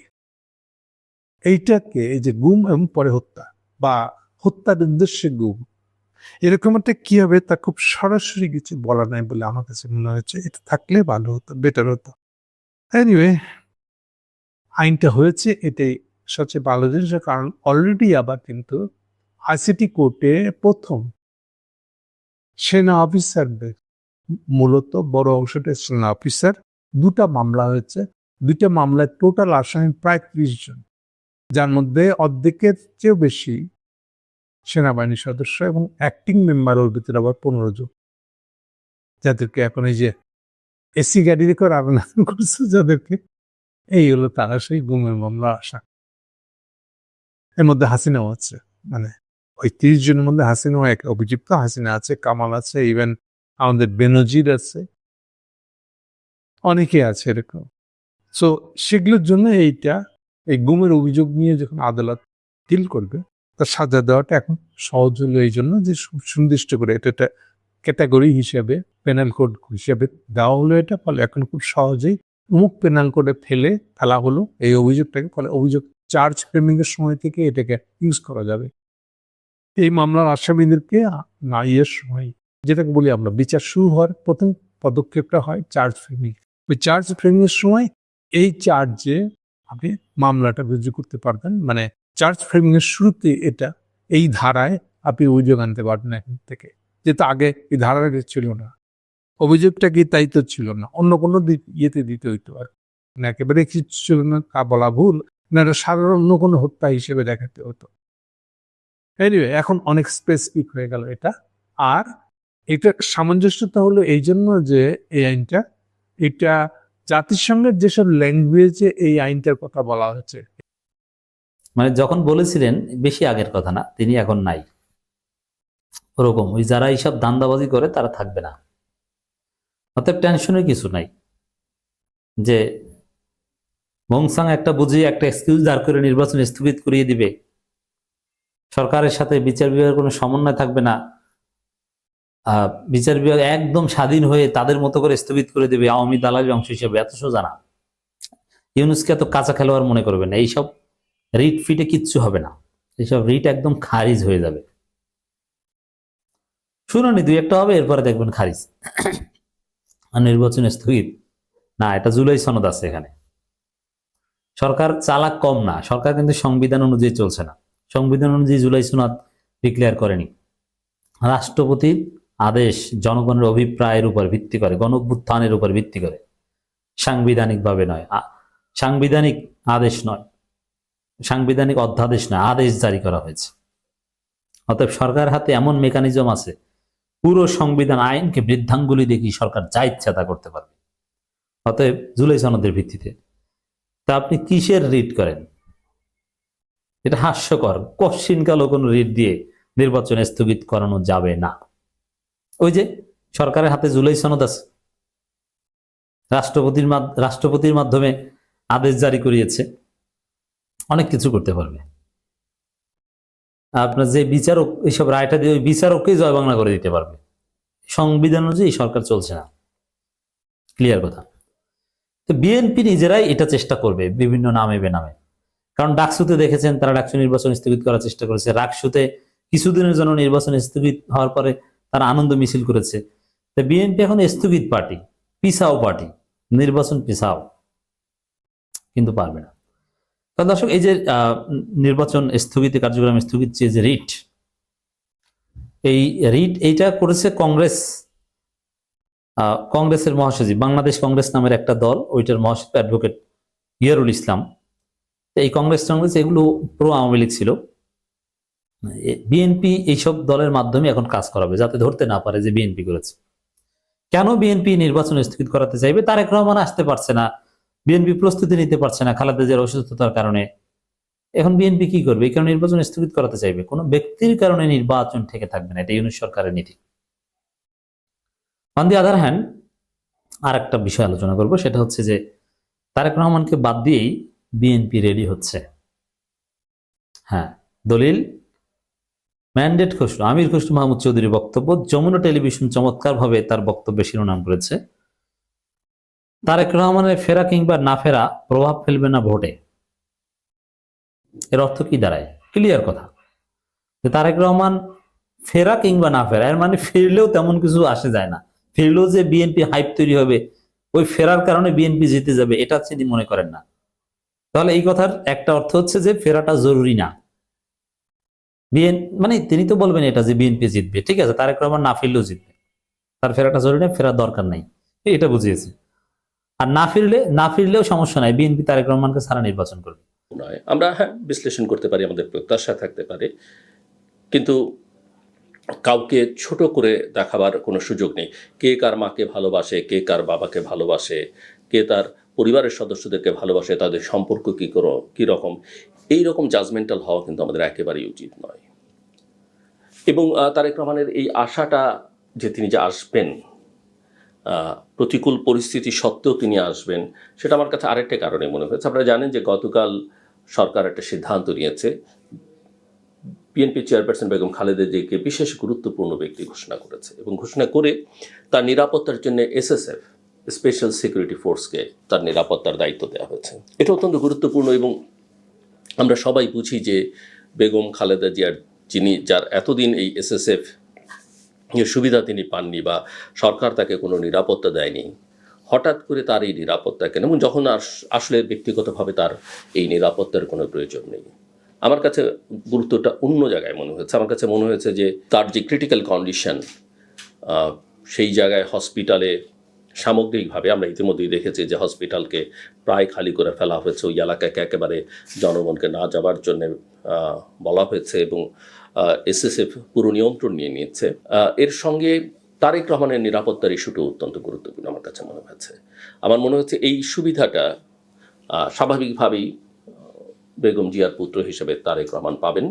এইটাকে, এই যে গুম এবং পরে হত্যা বা হত্যার উদ্দেশ্যে গুম, এরকম একটা কি হবে তা খুব সরাসরি কিছু বলা নাই বলে আমার কাছে মনে হচ্ছে। এটা থাকলে ভালো হতো, বেটার হতো। এনিওয়ে, আইনটা হয়েছে, এটাই সবচেয়ে ভালো জিনিস। কারণ অলরেডি আবার কিন্তু আইসিটি কোর্টে প্রথম সেনা অফিসারদের, মূলত বড় অংশটা সেনা অফিসার, 2টা মামলা হয়েছে। 2টা মামলায় টোটাল আসামি প্রায় 30 জন, যার মধ্যে অর্ধেকের চেয়েও বেশি সেনাবাহিনীর সদস্য এবং অ্যাক্টিং মেম্বার ওর ভিতরে আবার 15 জন, যাদেরকে এখন এই যে এসি গাড়ি রেখে আবেদন করছে যাদেরকে, এই হলো তারা সেই গুমের মামলা আসা। এর মধ্যে হাসিনাও আছে, মানে ওই 30 জনের মধ্যে হাসিনাও এক অভিযুক্ত। হাসিনা আছে, কামাল আছে, ইভেন আমাদের বেনজির আছে, অনেকে আছে এরকম। সো সেগুলোর জন্য এই গুমের অভিযোগ নিয়ে যখন আদালত ডিল করবে, তার সাজা দেওয়াটা এখন সহজ হলো এই জন্য যে সুনির্দিষ্ট করে এটা ক্যাটাগরি হিসেবে, পেনাল কোড হিসেবে দেওয়া হলো। এটা ফলে এখন খুব সহজেই অমুক পেনাল কোডে ফেলা হলো এই অভিযোগটাকে, ফলে অভিযোগ চার্জ ফ্রেমিং এর সময় থেকে এটাকে ইউজ করা যাবে। এই মামলার আসামিদেরকে না ইয়ের সময়, যেটাকে বলি আমরা বিচার শুরু হওয়ার প্রথম পদক্ষেপটা হয় চার্জ ফ্রেমিং। ওই চার্জ ফ্রেমিং এর সময় এই চার্জে আপনি মামলাটা রুজু করতে পারবেন, মানে চার্জ ফ্রেমিং এর শুরুতে এই ধারায় আপনি অভিযোগ আনতে পারবেন এখন থেকে, যেটা আগে এই ধারায় ছিল না। অভিযোগটা কি তাই তো ছিল না, অন্য কোনো ইয়েতে দিতে হইতো। আর না একেবারে কিছু ছিল না তা বলা ভুল, না এটা সাধারণ অন্য কোনো হত্যা হিসেবে দেখাতে হতো। এনিওয়ে, এখন অনেক স্পেসিফিক হয়ে গেল এটা। আর এটা সামঞ্জস্যতা হলো এই জন্য যে এই আইনটা, এটা জাতিসংঘের যেসব ল্যাঙ্গুয়েজে এই আইনটার কথা বলা হয়েছে, মানে যখন বলেছিলেন বেশি আগের কথা না, তিনি এখন নাই। ওরকম ওই যারা এইসব দান্দাবাজি করে তারা থাকবে না, অতএব টেনশনের কিছু নাই। যে মংসাং একটা বুঝিয়ে একটা এক্সকিউজ দাঁড় করে নির্বাচন স্থগিত করিয়ে দিবে, সরকারের সাথে বিচার বিভাগের কোনো সমন্বয় থাকবে না, বিচার বিভাগ একদম স্বাধীন হয়ে তাদের মতো করে স্থগিত করে দেবে আওয়ামী দালালির অংশ হিসেবে, এত সোজা না। ইউনুসকে এত কাঁচা খেলোয়াড় মনে করবে না। এইসব রিট ফিটে কিচ্ছু হবে না, এইসব রিট একদম খারিজ হয়ে যাবে। শুনুনি 2-1টা হবে, এরপরে দেখবেন খারিজ। আর নির্বাচন স্থগিত না, এটা জুলাই সনদ আছে এখানে। সরকার চালাক কম না, সরকার কিন্তু সংবিধান অনুযায়ী চলছে না। সংবিধান অনুযায়ী জুলাই সনদ ডিক্লেয়ার করেনি। রাষ্ট্রপতির আদেশ জনগণের অভিপ্রায়ের উপর ভিত্তি করে, গণঅভ্যুত্থানের উপর ভিত্তি করে, সাংবিধানিকভাবে নয়, সাংবিধানিক আদেশ নয়, সাংবিধানিক অধ্যাদেশ নয়, আদেশ জারি করা হয়েছে। অতএব সরকার হাতে এমন মেকানিজম আছে, পুরো সংবিধান আইনকে বৃদ্ধাঙ্গুলি দেখি সরকার যা ইচ্ছা তা করতে পারবে। অতএব জুলাই সনদের ভিত্তিতে তা আপনি কিসের রিট করেন? এটা হাস্যকর। কশ্চিনকালও কোনো রিট দিয়ে নির্বাচন স্থগিত করানো যাবে না। ওই যে সরকারের হাতে জুলাই সনদ আছে, রাষ্ট্রপতির মাধ্যমে আদেশ জারি করিয়েছে, অনেক কিছু করতে পারবে। আপনার যে বিচারক এইসব রায়টা দিয়ে, ওই বিচারককেই জয় বাংলা করে দিতে পারবে। সংবিধান অনুযায়ী সরকার চলছে না, ক্লিয়ার কথা। তো বিএনপি নিজেরাই এটা চেষ্টা করবে বিভিন্ন নামে বেনামে। কারণ ডাকসুতে দেখেছেন তারা ডাকসু নির্বাচন স্থগিত করার চেষ্টা করেছে, রাকসুতে কিছুদিনের জন্য নির্বাচন স্থগিত হওয়ার পরে তারা আনন্দ মিছিল করেছে। তো বিএনপি এখন স্থগিত পার্টি, পিছাও পার্টি, নির্বাচন পিছাও, কিন্তু পারবে না। কারণ দর্শক, এই যে নির্বাচন স্থগিত কার্যক্রম স্থগিত যে রিট, এই রিট এইটা করেছে কংগ্রেসের মহাসচিব, বাংলাদেশ কংগ্রেস নামের একটা দল, ওইটার মহাসচিব অ্যাডভোকেট ইয়ারুল ইসলাম। এই কংগ্রেস এগুলো প্রো আওয়ামী লীগ ছিল। বিএনপি এইসব দলের মাধ্যমে এখন কাজ করাবে, যাতে ধরতে না পারে যে বিএনপি করেছে। কেন বিএনপি নির্বাচন স্থগিত করাতে চাইবে? তারেক রহমান আসতে পারছে না, বিএনপি প্রস্তুতি নিতে পারছে না খালেদা জিয়ার অসুস্থতার কারণে। এখন বিএনপি কি করবে? এই কারণে নির্বাচন স্থগিত করাতে চাইবে। কোনো ব্যক্তির কারণে নির্বাচন থেকে থাকবে না, এটা ইউনূস সরকারের নীতি। অন দি আদার হ্যান্ড, আর একটা বিষয় আলোচনা করবো, সেটা হচ্ছে যে তারেক রহমানকে বাদ দিয়েই বিএনপি রেডি হচ্ছে। হ্যাঁ, দলিল ম্যান্ডেট খসরু, আমির খসরু মাহমুদ চৌধুরীর বক্তব্য। যমুনা টেলিভিশন চমৎকার ভাবে তার বক্তব্যের শিরোনাম করেছে, তারেক রহমানের ফেরা কিংবা না ফেরা প্রভাব ফেলবে না ভোটে। এর অর্থ কি দাঁড়ায়? ক্লিয়ার কথা যে তারেক রহমান ফেরা কিংবা না ফেরা, এর মানে ফিরলেও তেমন কিছু আসে যায় না, ফিরলেও যে বিএনপি হাইপ তৈরি হবে, ওই ফেরার কারণে বিএনপি জিতে যাবে, এটা তিনি মনে করেন না। তাহলে এই কথার একটা অর্থ হচ্ছে যে ফেরাটা জরুরি না। মানে তিনি তো বলবেন এটা যে বিএনপি জিতবে, ঠিক আছে, তারেক রহমান না ফিরলেও জিতবে, তার ফেরাটা জরুরি না, ফেরার দরকার নাই, এটা বুঝিয়েছে। আর না ফিরলেও সমস্যা নাই, বিএনপি তারেক রহমানকে ছাড়া নির্বাচন করবে। নয়, আমরা বিশ্লেষণ করতে পারি, আমাদের প্রত্যাশা থাকতে পারে, কিন্তু কাউকে ছোট করে দেখাবার কোনো সুযোগ নেই। কে কার মাকে ভালোবাসে, কে কার বাবাকে ভালোবাসে, কে তার পরিবারের সদস্যদেরকে ভালোবাসে, তাদের সম্পর্ক কি রকম, এই রকম জাজমেন্টাল হওয়া কিন্তু আমাদের একেবারেই উচিত নয়। এবং তারেক রহমানের এই আশাটা যে তিনি যে আসবেন, প্রতিকূল পরিস্থিতি সত্ত্বেও তিনি আসবেন, সেটা আমার কাছে আরেকটা কারণে মনে হয়েছে। আপনারা জানেন যে গতকাল সরকার একটা সিদ্ধান্ত নিয়েছে, বিএনপি চেয়ারপারসন বেগম খালেদা জিয়াকে বিশেষ গুরুত্বপূর্ণ ব্যক্তি ঘোষণা করেছে, এবং ঘোষণা করে তার নিরাপত্তার জন্য এসএসএফ, স্পেশাল সিকিউরিটি ফোর্সকে তার নিরাপত্তার দায়িত্ব দেওয়া হয়েছে। এটা অত্যন্ত গুরুত্বপূর্ণ, এবং আমরা সবাই বুঝি যে বেগম খালেদা জিয়ার যার এতদিন এই এসএসএফ সুবিধা তিনি পাননি, বা সরকার তাকে কোনো নিরাপত্তা দেয়নি, হঠাৎ করে তার এই নিরাপত্তা কেন, এবং যখন আসলে ব্যক্তিগতভাবে তার এই নিরাপত্তার কোনো প্রয়োজন নেই। আমার কাছে গুরুত্বটা অন্য জায়গায় মনে হয়েছে। আমার কাছে মনে হয়েছে যে তার যে ক্রিটিক্যাল কন্ডিশন, সেই জায়গায় হসপিটালে সামগ্রিকভাবে আমরা ইতিমধ্যেই দেখেছি যে হসপিটালকে প্রায় খালি করে ফেলা হয়েছে, ওই এলাকাকে একেবারে জনগণকে না যাবার জন্য বলা হয়েছে, এবং এসএসএফ পুরো নিয়ন্ত্রণ নিয়ে নিয়েছে। এর সঙ্গে তারেক রহমানের নিরাপত্তার ইস্যুটা অত্যন্ত গুরুত্বপূর্ণ আমার কাছে মনে হয়েছে। আমার মনে হচ্ছে এই সুবিধাটা স্বাভাবিকভাবেই বেগম জিয়ার পুত্র হিসেবে তারেক রহমান পাবেন।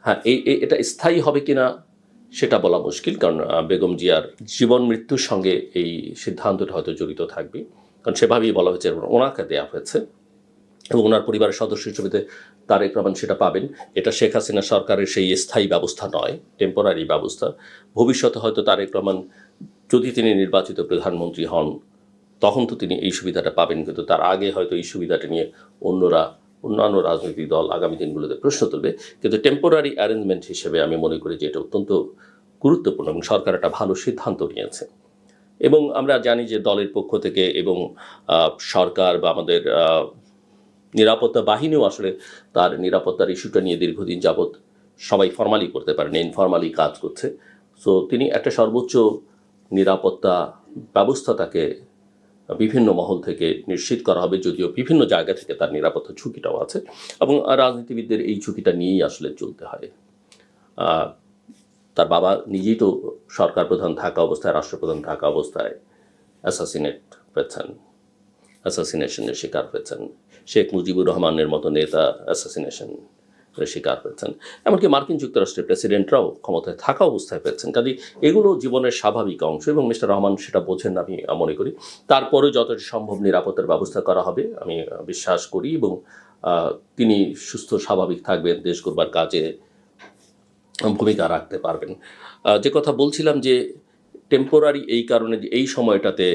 হ্যাঁ, এটা স্থায়ী হবে কিনা সেটা বলা মুশকিল, কারণ বেগম জিয়ার জীবন মৃত্যুর সঙ্গে এই সিদ্ধান্তটা হয়তো জড়িত থাকবে, কারণ সেভাবেই বলা হয়েছে, ওনাকে দেওয়া হয়েছে, এবং ওনার পরিবারের সদস্য হিসেবে তারেক রহমান সেটা পাবেন। এটা শেখ হাসিনা সরকারের সেই স্থায়ী ব্যবস্থা নয়, টেম্পোরারি ব্যবস্থা। ভবিষ্যতে হয়তো তারেক রহমান যদি তিনি নির্বাচিত প্রধানমন্ত্রী হন, তখন তো তিনি এই সুবিধাটা পাবেন, কিন্তু তার আগে হয়তো এই সুবিধাটা নিয়ে অন্যান্য রাজনৈতিক দল আগামী দিনগুলোতে প্রশ্ন তুলবে। কিন্তু টেম্পোরারি অ্যারেঞ্জমেন্ট হিসেবে আমি মনে করি যে এটা অত্যন্ত গুরুত্বপূর্ণ, এবং সরকার একটা ভালো সিদ্ধান্ত নিয়েছে। এবং আমরা জানি যে দলের পক্ষ থেকে এবং সরকার বা আমাদের নিরাপত্তা বাহিনীও আসলে তার নিরাপত্তার ইস্যুটা নিয়ে দীর্ঘদিন যাবৎ সবাই ফর্মালি করতে পারেন, ইনফর্মালি কাজ করছে। সো তিনি একটা সর্বোচ্চ নিরাপত্তা ব্যবস্থা তাকে বিভিন্ন মহল থেকে নিশ্চিত করা হবে, যদিও বিভিন্ন জায়গা থেকে তার নিরাপত্তা ঝুঁকিটাও আছে, এবং রাজনীতিবিদদের এই ঝুঁকিটা নিয়েই আসলে চলতে হয়। তার বাবা নিজেই তো সরকার প্রধান থাকা অবস্থায়, রাষ্ট্রপ্রধান থাকা অবস্থায় অ্যাসাসিনেশনের শিকার হয়েছেন। শেখ মুজিবুর রহমানের মতো নেতা অ্যাসাসিনেশনের শিকার হয়েছেন, এমনকি মার্কিন যুক্তরাষ্ট্রের প্রেসিডেন্টরাও ক্ষমতায় থাকা অবস্থায় পেয়েছেন। কাজে এগুলো জীবনের স্বাভাবিক অংশ, এবং মিস্টার রহমান সেটা বোঝেন আমি মনে করি। তারপরে যতটা সম্ভব নিরাপত্তার ব্যবস্থা করা হবে আমি বিশ্বাস করি, এবং তিনি সুস্থ স্বাভাবিক থাকবেন, দেশ গড়বার কাজে ভূমিকা রাখতে পারবেন। যে কথা বলছিলাম যে টেম্পোরারি এই কারণে যে এই সময়টাতে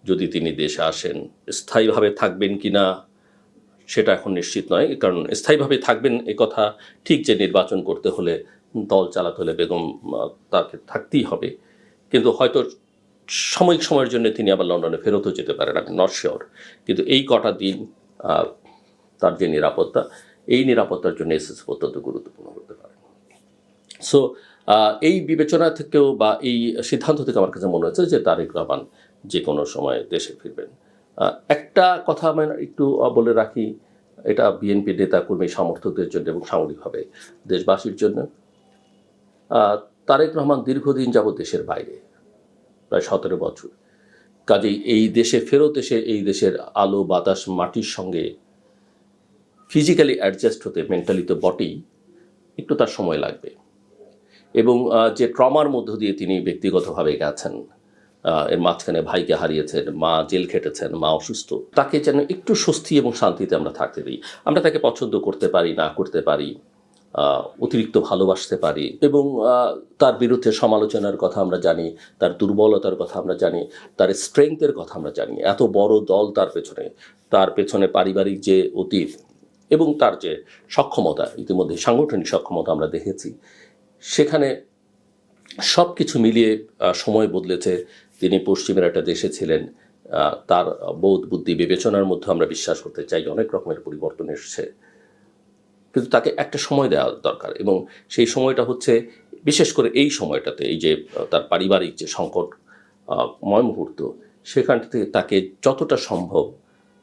যদি তিনি দেশে আসেন, স্থায়ীভাবে থাকবেন কিনা সেটা এখন নিশ্চিত নয়, কারণ স্থায়ীভাবে থাকবেন এ কথা ঠিক, যে নির্বাচন করতে হলে, দল চালাতে হলে বেগম তাকে থাকতেই হবে, কিন্তু হয়তো সাময়িক সময়ের জন্য তিনি আবার লন্ডনে ফেরতও যেতে পারেন, আমি নট শিওর। কিন্তু এই কটা দিন তার যে নিরাপত্তা, এই নিরাপত্তার জন্য এসএসএফ অত্যন্ত গুরুত্বপূর্ণ হতে পারে। সো এই বিবেচনা থেকেও বা এই সিদ্ধান্ত থেকে আমার কাছে মনে হচ্ছে যে তারেক রহমান যে কোনো সময় দেশে ফিরবেন। একটা কথা আমি একটু বলে রাখি, এটা বিএনপি নেতা কর্মী সমর্থকদের জন্য এবং সামগ্রিকভাবে দেশবাসীর জন্য। তারেক রহমান দীর্ঘদিন যাবৎ দেশের বাইরে, প্রায় 17 বছর। কাজেই এই দেশে ফেরত এসে এই দেশের আলো বাতাস মাটির সঙ্গে ফিজিক্যালি অ্যাডজাস্ট হতে, মেন্টালি তো বটেই, একটু তার সময় লাগবে। এবং যে ট্রমার মধ্য দিয়ে তিনি ব্যক্তিগতভাবে গেছেন, এর মাঝখানে ভাইকে হারিয়েছেন, মা জেল খেটেছেন, মা অসুস্থ, তাকে যেন একটু স্বস্তি এবং শান্তিতে আমরা থাকতে দিই। আমরা তাকে পছন্দ করতে পারি, না করতে পারি, অতিরিক্ত ভালোবাসতে পারি, এবং তার বিরুদ্ধে সমালোচনার কথা আমরা জানি, তার দুর্বলতার কথা আমরা জানি, তার স্ট্রেংথের কথা আমরা জানি। এত বড় দল তার পেছনে পারিবারিক যে অতীত এবং তার যে সক্ষমতা, ইতিমধ্যে সাংগঠনিক সক্ষমতা আমরা দেখেছি, সেখানে সব কিছু মিলিয়ে সময় বদলেছে। তিনি পশ্চিমের একটা দেশে ছিলেন, তার বোধ বুদ্ধি বিবেচনার মধ্যে আমরা বিশ্বাস করতে চাই অনেক রকমের পরিবর্তন এসেছে, কিন্তু তাকে একটা সময় দেওয়া দরকার। এবং সেই সময়টা হচ্ছে বিশেষ করে এই সময়টাতে, এই যে তার পারিবারিক যে সংকটময় মুহূর্ত, সেখান থেকে তাকে যতটা সম্ভব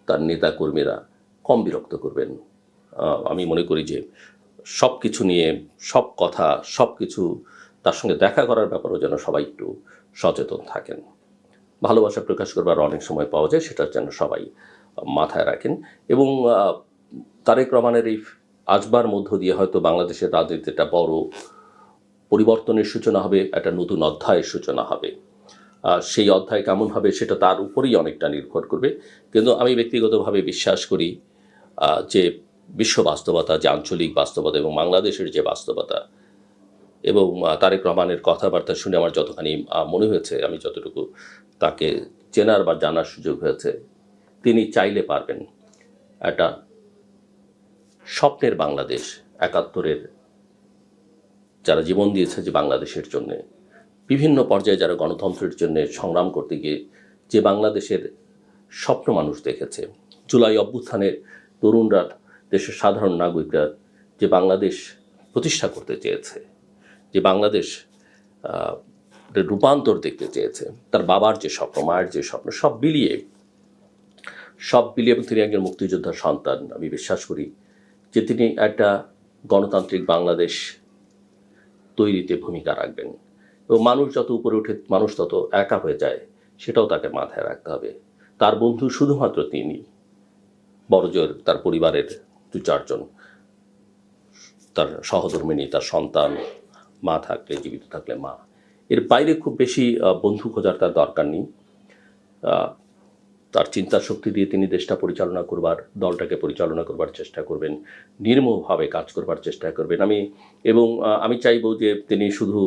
তার নেতাকর্মীরা কম বিরক্ত করবেন। আমি মনে করি যে সব কিছু নিয়ে, সব কথা, সব কিছু তার সঙ্গে দেখা করার ব্যাপারেও যেন সবাই একটু সচেতন থাকেন। ভালোবাসা প্রকাশ করবার অনেক সময় পাওয়া যায়, সেটা যেন সবাই মাথায় রাখেন। এবং তারেক রহমানের এই আসবার মধ্য দিয়ে হয়তো বাংলাদেশের রাজনীতিটা বড় পরিবর্তনের সূচনা হবে, একটা নতুন অধ্যায়ের সূচনা হবে। সেই অধ্যায় কেমন হবে সেটা তার উপরেই অনেকটা নির্ভর করবে। কিন্তু আমি ব্যক্তিগতভাবে বিশ্বাস করি যে বিশ্ব বাস্তবতা, যে আঞ্চলিক বাস্তবতা এবং বাংলাদেশের যে বাস্তবতা, এবং তারেক রহমানের কথাবার্তা শুনে আমার যতখানি মনে হয়েছে, আমি যতটুকু তাকে চেনার বা জানার সুযোগ হয়েছে, তিনি চাইলে পারবেন একটা স্বপ্নের বাংলাদেশ, ৭১-এর যারা জীবন দিয়েছে যে বাংলাদেশের জন্যে, বিভিন্ন পর্যায়ে যারা গণতন্ত্রের জন্য সংগ্রাম করতে গিয়ে যে বাংলাদেশের স্বপ্ন মানুষ দেখেছে, জুলাই অভ্যুত্থানের তরুণরা, দেশের সাধারণ নাগরিকরা যে বাংলাদেশ প্রতিষ্ঠা করতে চেয়েছে, যে বাংলাদেশ রূপান্তর দেখতে চেয়েছে, তার বাবার যে স্বপ্ন, মায়ের যে স্বপ্ন, সব বিলিয়ে, এবং তিনি একজন মুক্তিযোদ্ধার সন্তান। আমি বিশ্বাস করি যে তিনি একটা গণতান্ত্রিক বাংলাদেশ তৈরিতে ভূমিকা রাখবেন। এবং মানুষ যত উপরে ওঠে, মানুষ তত একা হয়ে যায়, সেটাও তাকে মাথায় রাখতে হবে। তার বন্ধু শুধুমাত্র তিনি, বড়জোর তার পরিবারের ২-৪ জন, তার সহধর্মিণী, তার সন্তান, মা থাকলে, জীবিত থাকলে মা, এর বাইরে খুব বেশি বন্ধু খোঁজার তার দরকার নেই। তার চিন্তা শক্তি দিয়ে তিনি দেশটা পরিচালনা করবার, দলটাকে পরিচালনা করবার চেষ্টা করবেন, নির্মমভাবে কাজ করবার চেষ্টা করবেন। আমি চাইব যে তিনি শুধু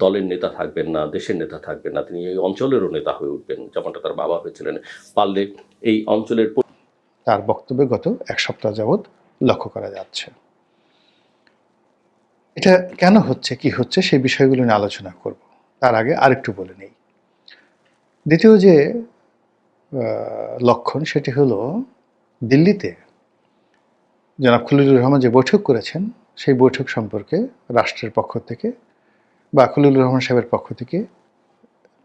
দলের নেতা থাকবেন না, দেশের নেতা থাকবেন না, তিনি এই অঞ্চলেরও নেতা হয়ে উঠবেন, যেমনটা তার বাবা হয়েছিলেন। পারলে এই অঞ্চলের তার বক্তব্যে গত ১ সপ্তাহ যাবৎ লক্ষ্য করা যাচ্ছে। এটা কেন হচ্ছে, কি হচ্ছে, সেই বিষয়গুলো নিয়ে আলোচনা করব। তার আগে আরেকটু বলে নেই। দ্বিতীয় যে লক্ষণ, সেটি হলো দিল্লিতে জনাব খলিলুর রহমান যে বৈঠক করেছেন, সেই বৈঠক সম্পর্কে রাষ্ট্রের পক্ষ থেকে বা খলিলুর রহমান সাহেবের পক্ষ থেকে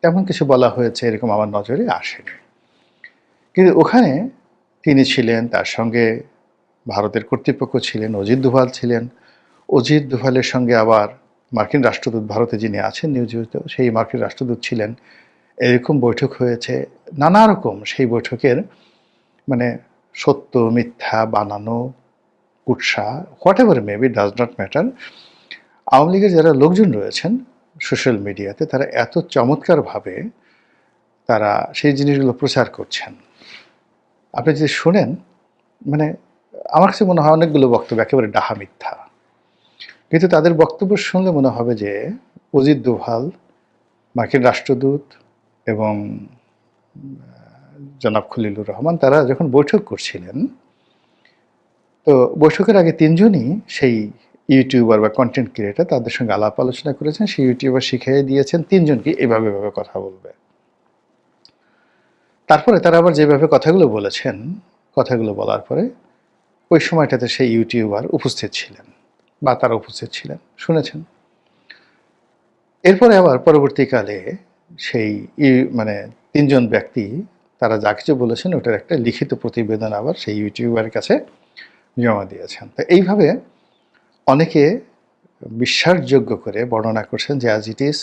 তেমন কিছু বলা হয়েছে এরকম আমার নজরে আসেনি। কিন্তু ওখানে তিনি ছিলেন, তার সঙ্গে ভারতের কর্তৃপক্ষ ছিলেন, অজিত দোভাল ছিলেন। অজিত দোভালের সঙ্গে আবার মার্কিন রাষ্ট্রদূত ভারতে যিনি আছেন নিয়োজিত, সেই মার্কিন রাষ্ট্রদূত ছিলেন। এরকম বৈঠক হয়েছে, নানা রকম সেই বৈঠকের মানে সত্য মিথ্যা, বানানো, কুৎসা, what ever maybe, does not matter. Awami লীগের যারা লোকজন রয়েছেন সোশ্যাল মিডিয়াতে, তারা এত চমৎকারভাবে তারা সেই জিনিসগুলো প্রচার করছেন। আপনি যদি শোনেন, মানে আমার কাছে মনে হয় অনেকগুলো বক্তব্য একেবারে ডাহা মিথ্যা, কিন্তু তাদের বক্তব্য শুনলে মনে হবে যে অজিত দোভাল, মার্কিন রাষ্ট্রদূত এবং জনাব খলিলুর রহমান তারা যখন বৈঠক করছিলেন, তো বৈঠকের আগে ৩ জনই সেই ইউটিউবার বা কন্টেন্ট ক্রিয়েটার, তাদের সঙ্গে আলাপ আলোচনা করেছেন। সেই ইউটিউবার শিখিয়ে দিয়েছেন ৩ জনকে এভাবে কথা বলবে। তারপরে তারা আবার যেভাবে কথাগুলো বলেছেন, কথাগুলো বলার পরে ওই সময়টাতে সেই ইউটিউবার উপস্থিত ছিলেন বা তারা উপস্থিত ছিলেন, শুনেছেন। এরপরে আবার পরবর্তীকালে সেই ৩ জন ব্যক্তি তারা যা কিছু বলেছেন ওটার একটা লিখিত প্রতিবেদন আবার সেই ইউটিউবারের কাছে জমা দিয়েছেন। তো এইভাবে অনেকে বিশ্বাসযোগ্য করে বর্ণনা করছেন যে অ্যাজ ইট ইজ,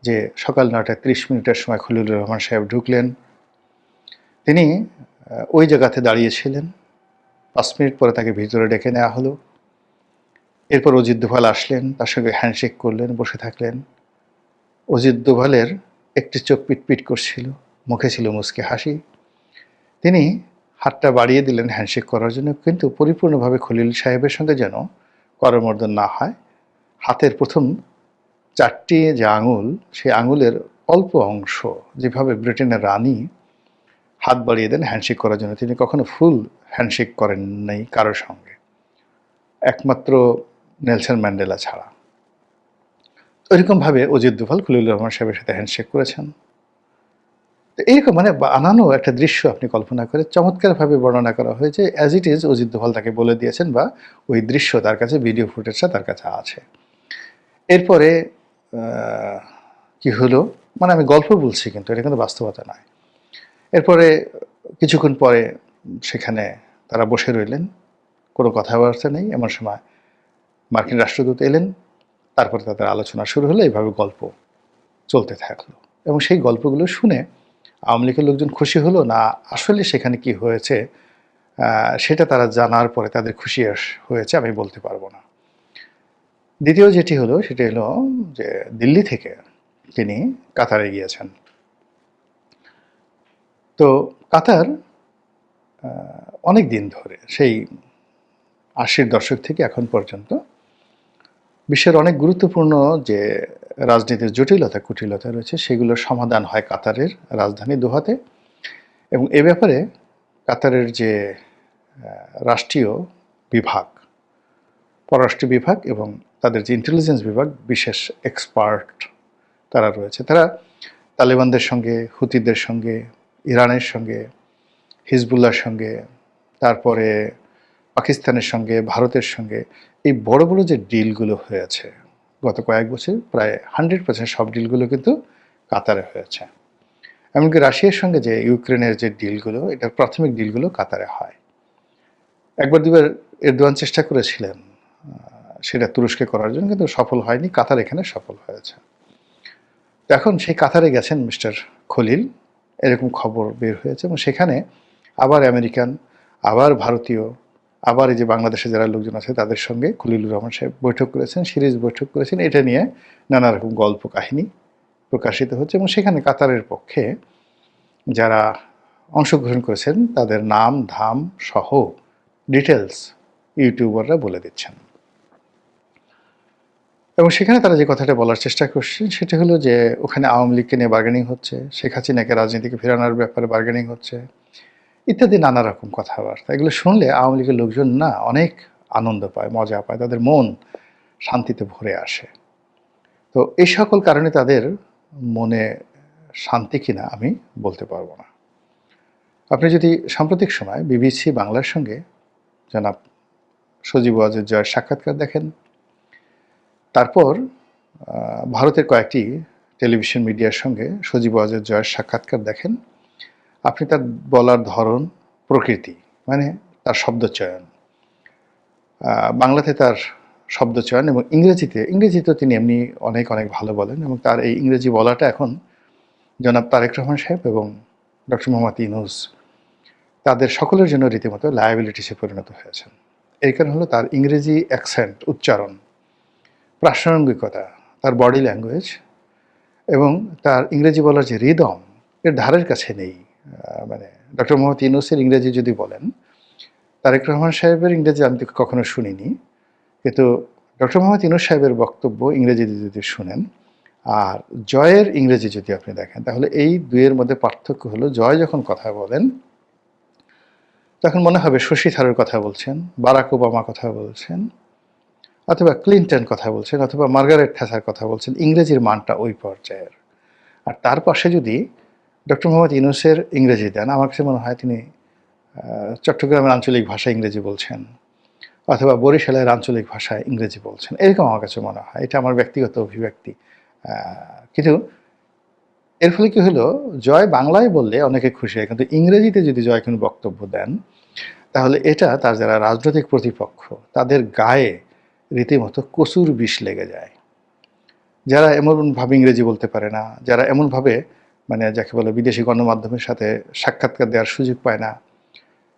যে সকাল ৯টা ৩০ সময় খলিলুর রহমান সাহেব ঢুকলেন। তিনি ওই জায়গাতে দাঁড়িয়েছিলেন। ৫ মিনিট পরে তাকে ভিতরে ডেকে নেওয়া হলো। এরপর অজিত দোভাল আসলেন, তার সঙ্গে হ্যান্ডশেক করলেন, বসে থাকলেন। অজিত দোভালের একটি চোখ পিটপিট করছিল, মুখে ছিল মুচকি হাসি। তিনি হাতটা বাড়িয়ে দিলেন হ্যান্ডশেক করার জন্য, কিন্তু পরিপূর্ণভাবে খলিল সাহেবের সঙ্গে যেন করমর্দন না হয়, হাতের প্রথম 4টি যে আঙুল, সেই আঙুলের অল্প অংশ, যেভাবে ব্রিটেনের রানী হাত বাড়িয়ে দেন হ্যান্ডশেক করার জন্য, তিনি কখনো ফুল হ্যান্ডশেক করেন নাই কারোর সঙ্গে, একমাত্র নেলসন ম্যান্ডেলা ছাড়া। ওইরকমভাবে অজিত দোভাল খলিলুর রহমান সাহেবের সাথে হ্যান্ডশেক করেছেন। তো এইরকম মানে বানানো একটা দৃশ্য আপনি কল্পনা করে চমৎকারভাবে বর্ণনা করা হয়েছে, as it is Ajit Doval তাকে বলে দিয়েছেন, বা ওই দৃশ্য তার কাছে, ভিডিও ফুটেজটা তার কাছে আছে। এরপরে কি হলো, মানে আমি গল্প বলছি কিন্তু এটা কিন্তু বাস্তবতা নয়। এরপরে কিছুক্ষণ পরে সেখানে তারা বসে রইলেন, কোনো কথাবার্তা নেই। এমন সময় মার্কিন রাষ্ট্রদূত এলেন, তারপরে তাদের আলোচনা শুরু হলো, এইভাবে গল্প চলতে থাকলো। এবং সেই গল্পগুলো শুনে আওয়ামী লীগের লোকজন খুশি হলো না আসলে সেখানে কি হয়েছে সেটা তারা জানার পরে তাদের খুশি হয়েছে আমি বলতে পারবো না। দ্বিতীয় যেটি হলো সেটি হলো যে দিল্লি থেকে তিনি কাতারে গিয়েছেন। তো কাতার অনেক দিন ধরে, সেই 80-র দশক থেকে এখন পর্যন্ত বিশ্বের অনেক গুরুত্বপূর্ণ যে রাজনীতির জটিলতা কুটিলতা রয়েছে সেগুলোর সমাধান হয় কাতারের রাজধানী দোহাতে। এবং এ ব্যাপারে কাতারের যে রাষ্ট্রীয় বিভাগ, পররাষ্ট্র বিভাগ এবং তাদের যে ইন্টেলিজেন্স বিভাগ, বিশেষ এক্সপার্ট তারা রয়েছে। তারা তালেবানদের সঙ্গে, হুতিদের সঙ্গে, ইরানের সঙ্গে, হিজবুল্লাহর সঙ্গে, তারপরে পাকিস্তানের সঙ্গে, ভারতের সঙ্গে এই বড় বড় যে ডিলগুলো হয়েছে গত কয়েক বছর, প্রায় 100% সব ডিলগুলো কিন্তু কাতারে হয়েছে। এমনকি রাশিয়ার সঙ্গে যে ইউক্রেনের যে ডিলগুলো, এটা প্রাথমিক ডিলগুলো কাতারে হয়। একবার দুবার এরদোয়ান চেষ্টা করেছিলেন সেটা তুরস্কে করার জন্য, কিন্তু সফল হয়নি। কাতার এখানে সফল হয়েছে। তো এখন সেই কাতারে গেছেন মিস্টার খলিল, এরকম খবর বের হয়েছে। এবং সেখানে আবার আমেরিকান, আবার ভারতীয়, আবার এই যে বাংলাদেশে যারা লোকজন আছে তাদের সঙ্গে খলিলুর রহমান সাহেব বৈঠক করেছেন, সিরিজ বৈঠক করেছেন। এটা নিয়ে নানা রকম গল্প কাহিনী প্রকাশিত হচ্ছে। এবং সেখানে কাতারের পক্ষে যারা অংশগ্রহণ করেছেন তাদের নাম ধাম সহ ডিটেলস ইউটিউবাররা বলে দিচ্ছেন। এবং সেখানে তারা যে কথাটা বলার চেষ্টা করছেন সেটা হলো যে ওখানে আওয়ামী লীগকে নিয়ে বার্গেনিং হচ্ছে, শেখ হাসিনাকে রাজনীতিকে ফেরানোর ব্যাপারে বার্গেনিং হচ্ছে, ইত্যাদি নানা রকম কথাবার্তা। এগুলো শুনলে আওয়ামী লীগের লোকজন না অনেক আনন্দ পায়, মজা পায়, তাদের মন শান্তিতে ভরে আসে। তো এই সকল কারণে তাদের মনে শান্তি কিনা আমি বলতে পারবো না। আপনি যদি সাম্প্রতিক সময় বিবিসি বাংলার সঙ্গে জনাব সজীব ওয়াজেদ জয়ের সাক্ষাৎকার দেখেন, তারপর ভারতের কয়েকটি টেলিভিশন মিডিয়ার সঙ্গে সজীব ওয়াজেদ জয়ের সাক্ষাৎকার দেখেন, আপনি তার বলার ধরন, প্রকৃতি, মানে তার শব্দচয়ন, বাংলাতে তার শব্দচয়ন এবং ইংরেজিতেও তিনি এমনি অনেক অনেক ভালো বলেন। এবং তার এই ইংরেজি বলাটা এখন জনাব তারেক রহমান সাহেব এবং ডক্টর মোহাম্মদ ইউনূস তাদের সকলের জন্য রীতিমতো লায়াবিলিটিসে পরিণত হয়েছেন। এই কারণ হলো তার ইংরেজি অ্যাকসেন্ট, উচ্চারণ, প্রাসঙ্গিকতা, তার বডি ল্যাঙ্গুয়েজ এবং তার ইংরেজি বলার যে রিদম, এর ধারের কাছে নেই। মানে ডক্টর মোহাম্মদ ইউনূসের ইংরেজি যদি বলেন, তারেক রহমান সাহেবের ইংরেজি আমি কখনো শুনিনি, কিন্তু ডক্টর মোহাম্মদ ইউনূস সাহেবের বক্তব্য ইংরেজিতে যদি শুনেন আর জয়ের ইংরেজি যদি আপনি দেখেন, তাহলে এই দুইয়ের মধ্যে পার্থক্য হলো জয় যখন কথা বলেন তখন মনে হবে শশী থারুর কথা বলছেন, বারাক ওবামা কথা বলছেন, অথবা ক্লিনটন কথা বলছেন, অথবা মার্গারেট থ্যাচার কথা বলছেন। ইংরেজির মানটা ওই পর্যায়ের। আর তার পাশে যদি ডক্টর মোহাম্মদ ইউনূসের ইংরেজি দেন, আমার কাছে মনে হয় তিনি চট্টগ্রামের আঞ্চলিক ভাষায় ইংরেজি বলছেন, অথবা বরিশালের আঞ্চলিক ভাষায় ইংরেজি বলছেন, এরকম আমার কাছে মনে হয়। এটা আমার ব্যক্তিগত অভিব্যক্তি। কিন্তু এর ফলে কি হলো, জয় বাংলায় বললে অনেকে খুশি হয়, কিন্তু ইংরেজিতে যদি জয় কোনো বক্তব্য দেন তাহলে এটা তার যারা রাজনৈতিক প্রতিপক্ষ তাদের গায়ে রীতিমতো কচুর বিষ লেগে যায়। যারা এমনভাবে ইংরেজি বলতে পারে না, যারা এমনভাবে মানে যাকে বলে বিদেশি গণমাধ্যমের সাথে সাক্ষাৎকার দেওয়ার সুযোগ পায় না,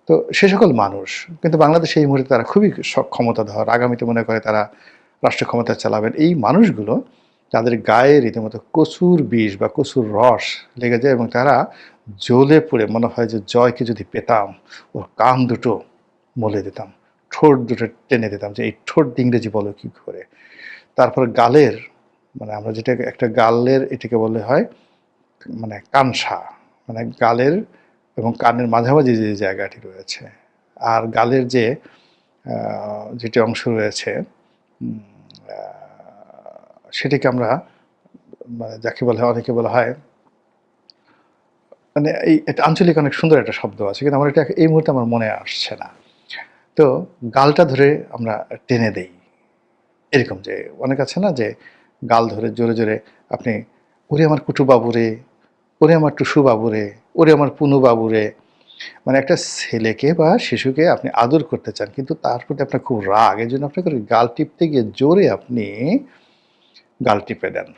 তো সে সকল মানুষ কিন্তু বাংলাদেশে এই মুহূর্তে তারা খুবই ক্ষমতাধর, আগামীতে মনে করে তারা রাষ্ট্র ক্ষমতা চালাবেন, এই মানুষগুলো তাদের গায়ে রীতিমতো কচুর বিষ বা কচুর রস লেগে যায় এবং তারা জ্বলে পড়ে মনে হয় যে জয়কে যদি পেতাম ওর কান দুটো মলে দিতাম, ঠোঁট দুটো টেনে দিতাম, যে এই ঠোঁট ইংরেজি বলো কী করে। তারপর গালের, মানে আমরা যেটা একটা গালের এটাকে বলে হয় মানে কানসা, মানে গালের এবং কানের মাঝামাঝি যে জায়গাটি রয়েছে আর গালের যে যেটি অংশ রয়েছে সেটিকে আমরা মানে যাকে বলা হয়, অনেকে বলা হয় মানে এই একটা আঞ্চলিক অনেক সুন্দর একটা শব্দ আছে, কিন্তু আমার এটা এই মুহূর্তে আমার মনে আসছে না। তো গালটা ধরে আমরা টেনে দেই, এরকম যে অনেক আছে না যে গাল ধরে জোরে জোরে আপনি, ওরে আমার কুটু বাবুরে, ওরে আমার টুসু বাবুরে, ওরে আমার পুনু বাবুরে, মানে একটা ছেলেকে বা শিশুকে আপনি আদর করতে চান, কিন্তু তার প্রতি আপনার খুব রাগ, এই জন্য আপনাকে গাল টিপতে গিয়ে জোরে আপনি গাল টিপে দেন।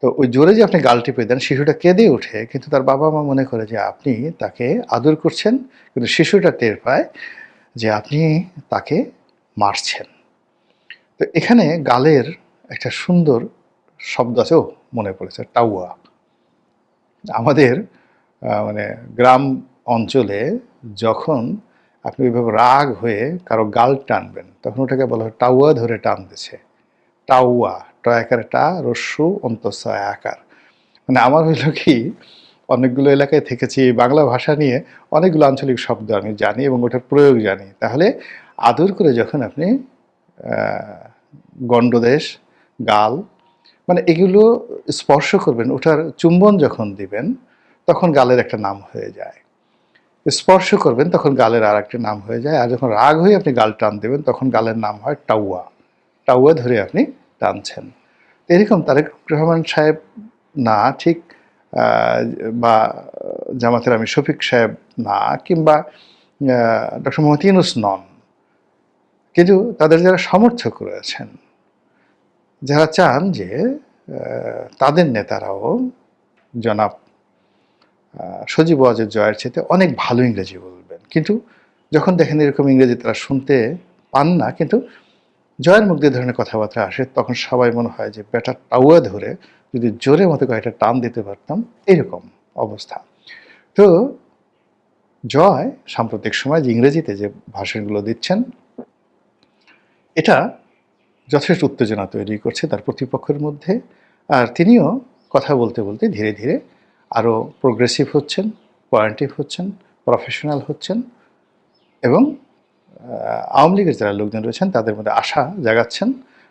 তো ওই জোরে যে আপনি গাল টিপে দেন, শিশুটা কেঁদে ওঠে, কিন্তু তার বাবা মা মনে করে যে আপনি তাকে আদর করছেন, কিন্তু শিশুটা টের পায় যে আপনি তাকে মারছেন। তো এখানে গালের একটা সুন্দর শব্দ আছে, ও মনে পড়েছে, টাউয়া। আমাদের মানে গ্রাম অঞ্চলে যখন আপনি ওইভাবে রাগ হয়ে কারো গাল টানবেন, তখন ওটাকে বলা হয় টাউয়া ধরে টানতেছে। টাউয়া, টয়াকারে টা, রস্যু অন্তঃ আকার। মানে আমার হইল কি, অনেকগুলো এলাকায় থেকেছি, বাংলা ভাষা নিয়ে অনেকগুলো আঞ্চলিক শব্দ আমি জানি এবং ওটার প্রয়োগ জানি। তাহলে আদর করে যখন আপনি গণ্ডদেশ, গাল, মানে এগুলো স্পর্শ করবেন, ওটার চুম্বন যখন দিবেন তখন গালের একটা নাম হয়ে যায়। স্পর্শ করবেন তখন গালের আর একটা নাম হয়ে যায়। আর যখন রাগ হয়ে আপনি গাল টান দেবেন তখন গালের নাম হয় টাউয়া। টাউয়া ধরে আপনি টানছেন। এরকম তারেক রহমান সাহেব না ঠিক, বা জামাতের আমি শফিক সাহেব না, কিংবা ডক্টর মোহাম্মদ ইউনূস নন, কিন্তু তাদের যারা সমর্থক রয়েছেন, যারা চান যে তাদের নেতারাও জনাব সজীব ওয়াজেদ জয়ের চেয়ে অনেক ভালো ইংরেজি বলবেন, কিন্তু যখন দেখেন এরকম ইংরেজি তারা শুনতে পান না, কিন্তু জয়ের মুখ দিয়ে ধরনের কথাবার্তা আসে, তখন সবাই মনে হয় যে বেটা টাউয়া ধরে যদি জোরে মতো কয়েকটা টান দিতে পারতাম, এরকম অবস্থা। তো জয় সাম্প্রতিক সময় যে ইংরেজিতে যে ভাষণগুলো দিচ্ছেন, এটা যথেষ্ট উত্তেজনা তৈরি করছে তার প্রতিপক্ষের মধ্যে। আর তিনিও কথা বলতে বলতে ধীরে ধীরে আরও প্রোগ্রেসিভ হচ্ছেন, পয়েন্টিভ হচ্ছেন, প্রফেশনাল হচ্ছেন, এবং আওয়ামী লীগের যারা লোকজন রয়েছেন তাদের মধ্যে আশা জাগাচ্ছেন।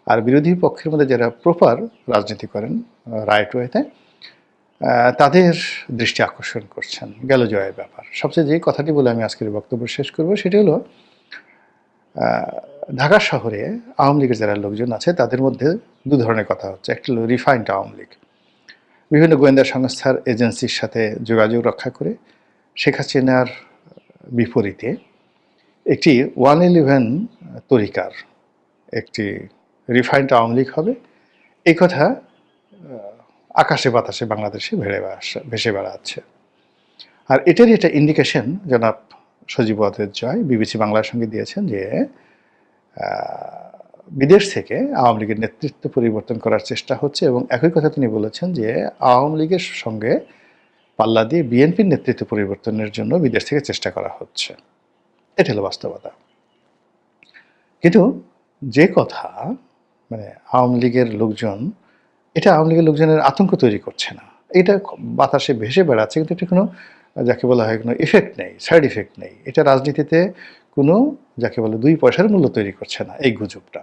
আর বিরোধী পক্ষের মধ্যে যারা প্রপার রাজনীতি করেন রাইট ওয়েতে, তাদের দৃষ্টি আকর্ষণ করছেন। গেল জয়ের ব্যাপার। সবচেয়ে যে কথাটি বলে আমি আজকের বক্তব্য শেষ করব সেটি হলো, ঢাকা শহরে আওয়ামী লীগের যারা লোকজন আছে তাদের মধ্যে দু ধরনের কথা হচ্ছে। একটা হলো রিফাইন্ড আওয়ামী লীগ, বিভিন্ন গোয়েন্দা সংস্থার এজেন্সির সাথে যোগাযোগ রক্ষা করে শেখ হাসিনার বিপরীতে একটি 111 তরিকার একটি রিফাইন্ড আওয়ামী লীগ হবে, এই কথা আকাশে বাতাসে বাংলাদেশে ভেসে বেড়াচ্ছে। আর এটারই একটা ইন্ডিকেশন জনাব সজীব ওয়াজেদ জয় বিবিসি বাংলার সঙ্গে দিয়েছেন যে বিদেশ থেকে আওয়ামী লীগের নেতৃত্ব পরিবর্তন করার চেষ্টা হচ্ছে, এবং একই কথা তিনি বলেছেন যে আওয়ামী লীগের সঙ্গে পাল্লা দিয়ে বিএনপির নেতৃত্ব পরিবর্তনের জন্য বিদেশ থেকে চেষ্টা করা হচ্ছে। এটা হলো বাস্তবতা। কিন্তু যে কথা মানে আওয়ামী লীগের লোকজন, এটা আওয়ামী লীগের লোকজনের আতঙ্ক তৈরি করছে না, এটা বাতাসে ভেসে বেড়াচ্ছে, কিন্তু এটা কোনো যাকে বলা হয় কোনো ইফেক্ট নেই, সাইড ইফেক্ট নেই। এটা রাজনীতিতে কোনো যাকে বলে 2 পয়সার মূল্য তৈরি করছে না এই গুজবটা।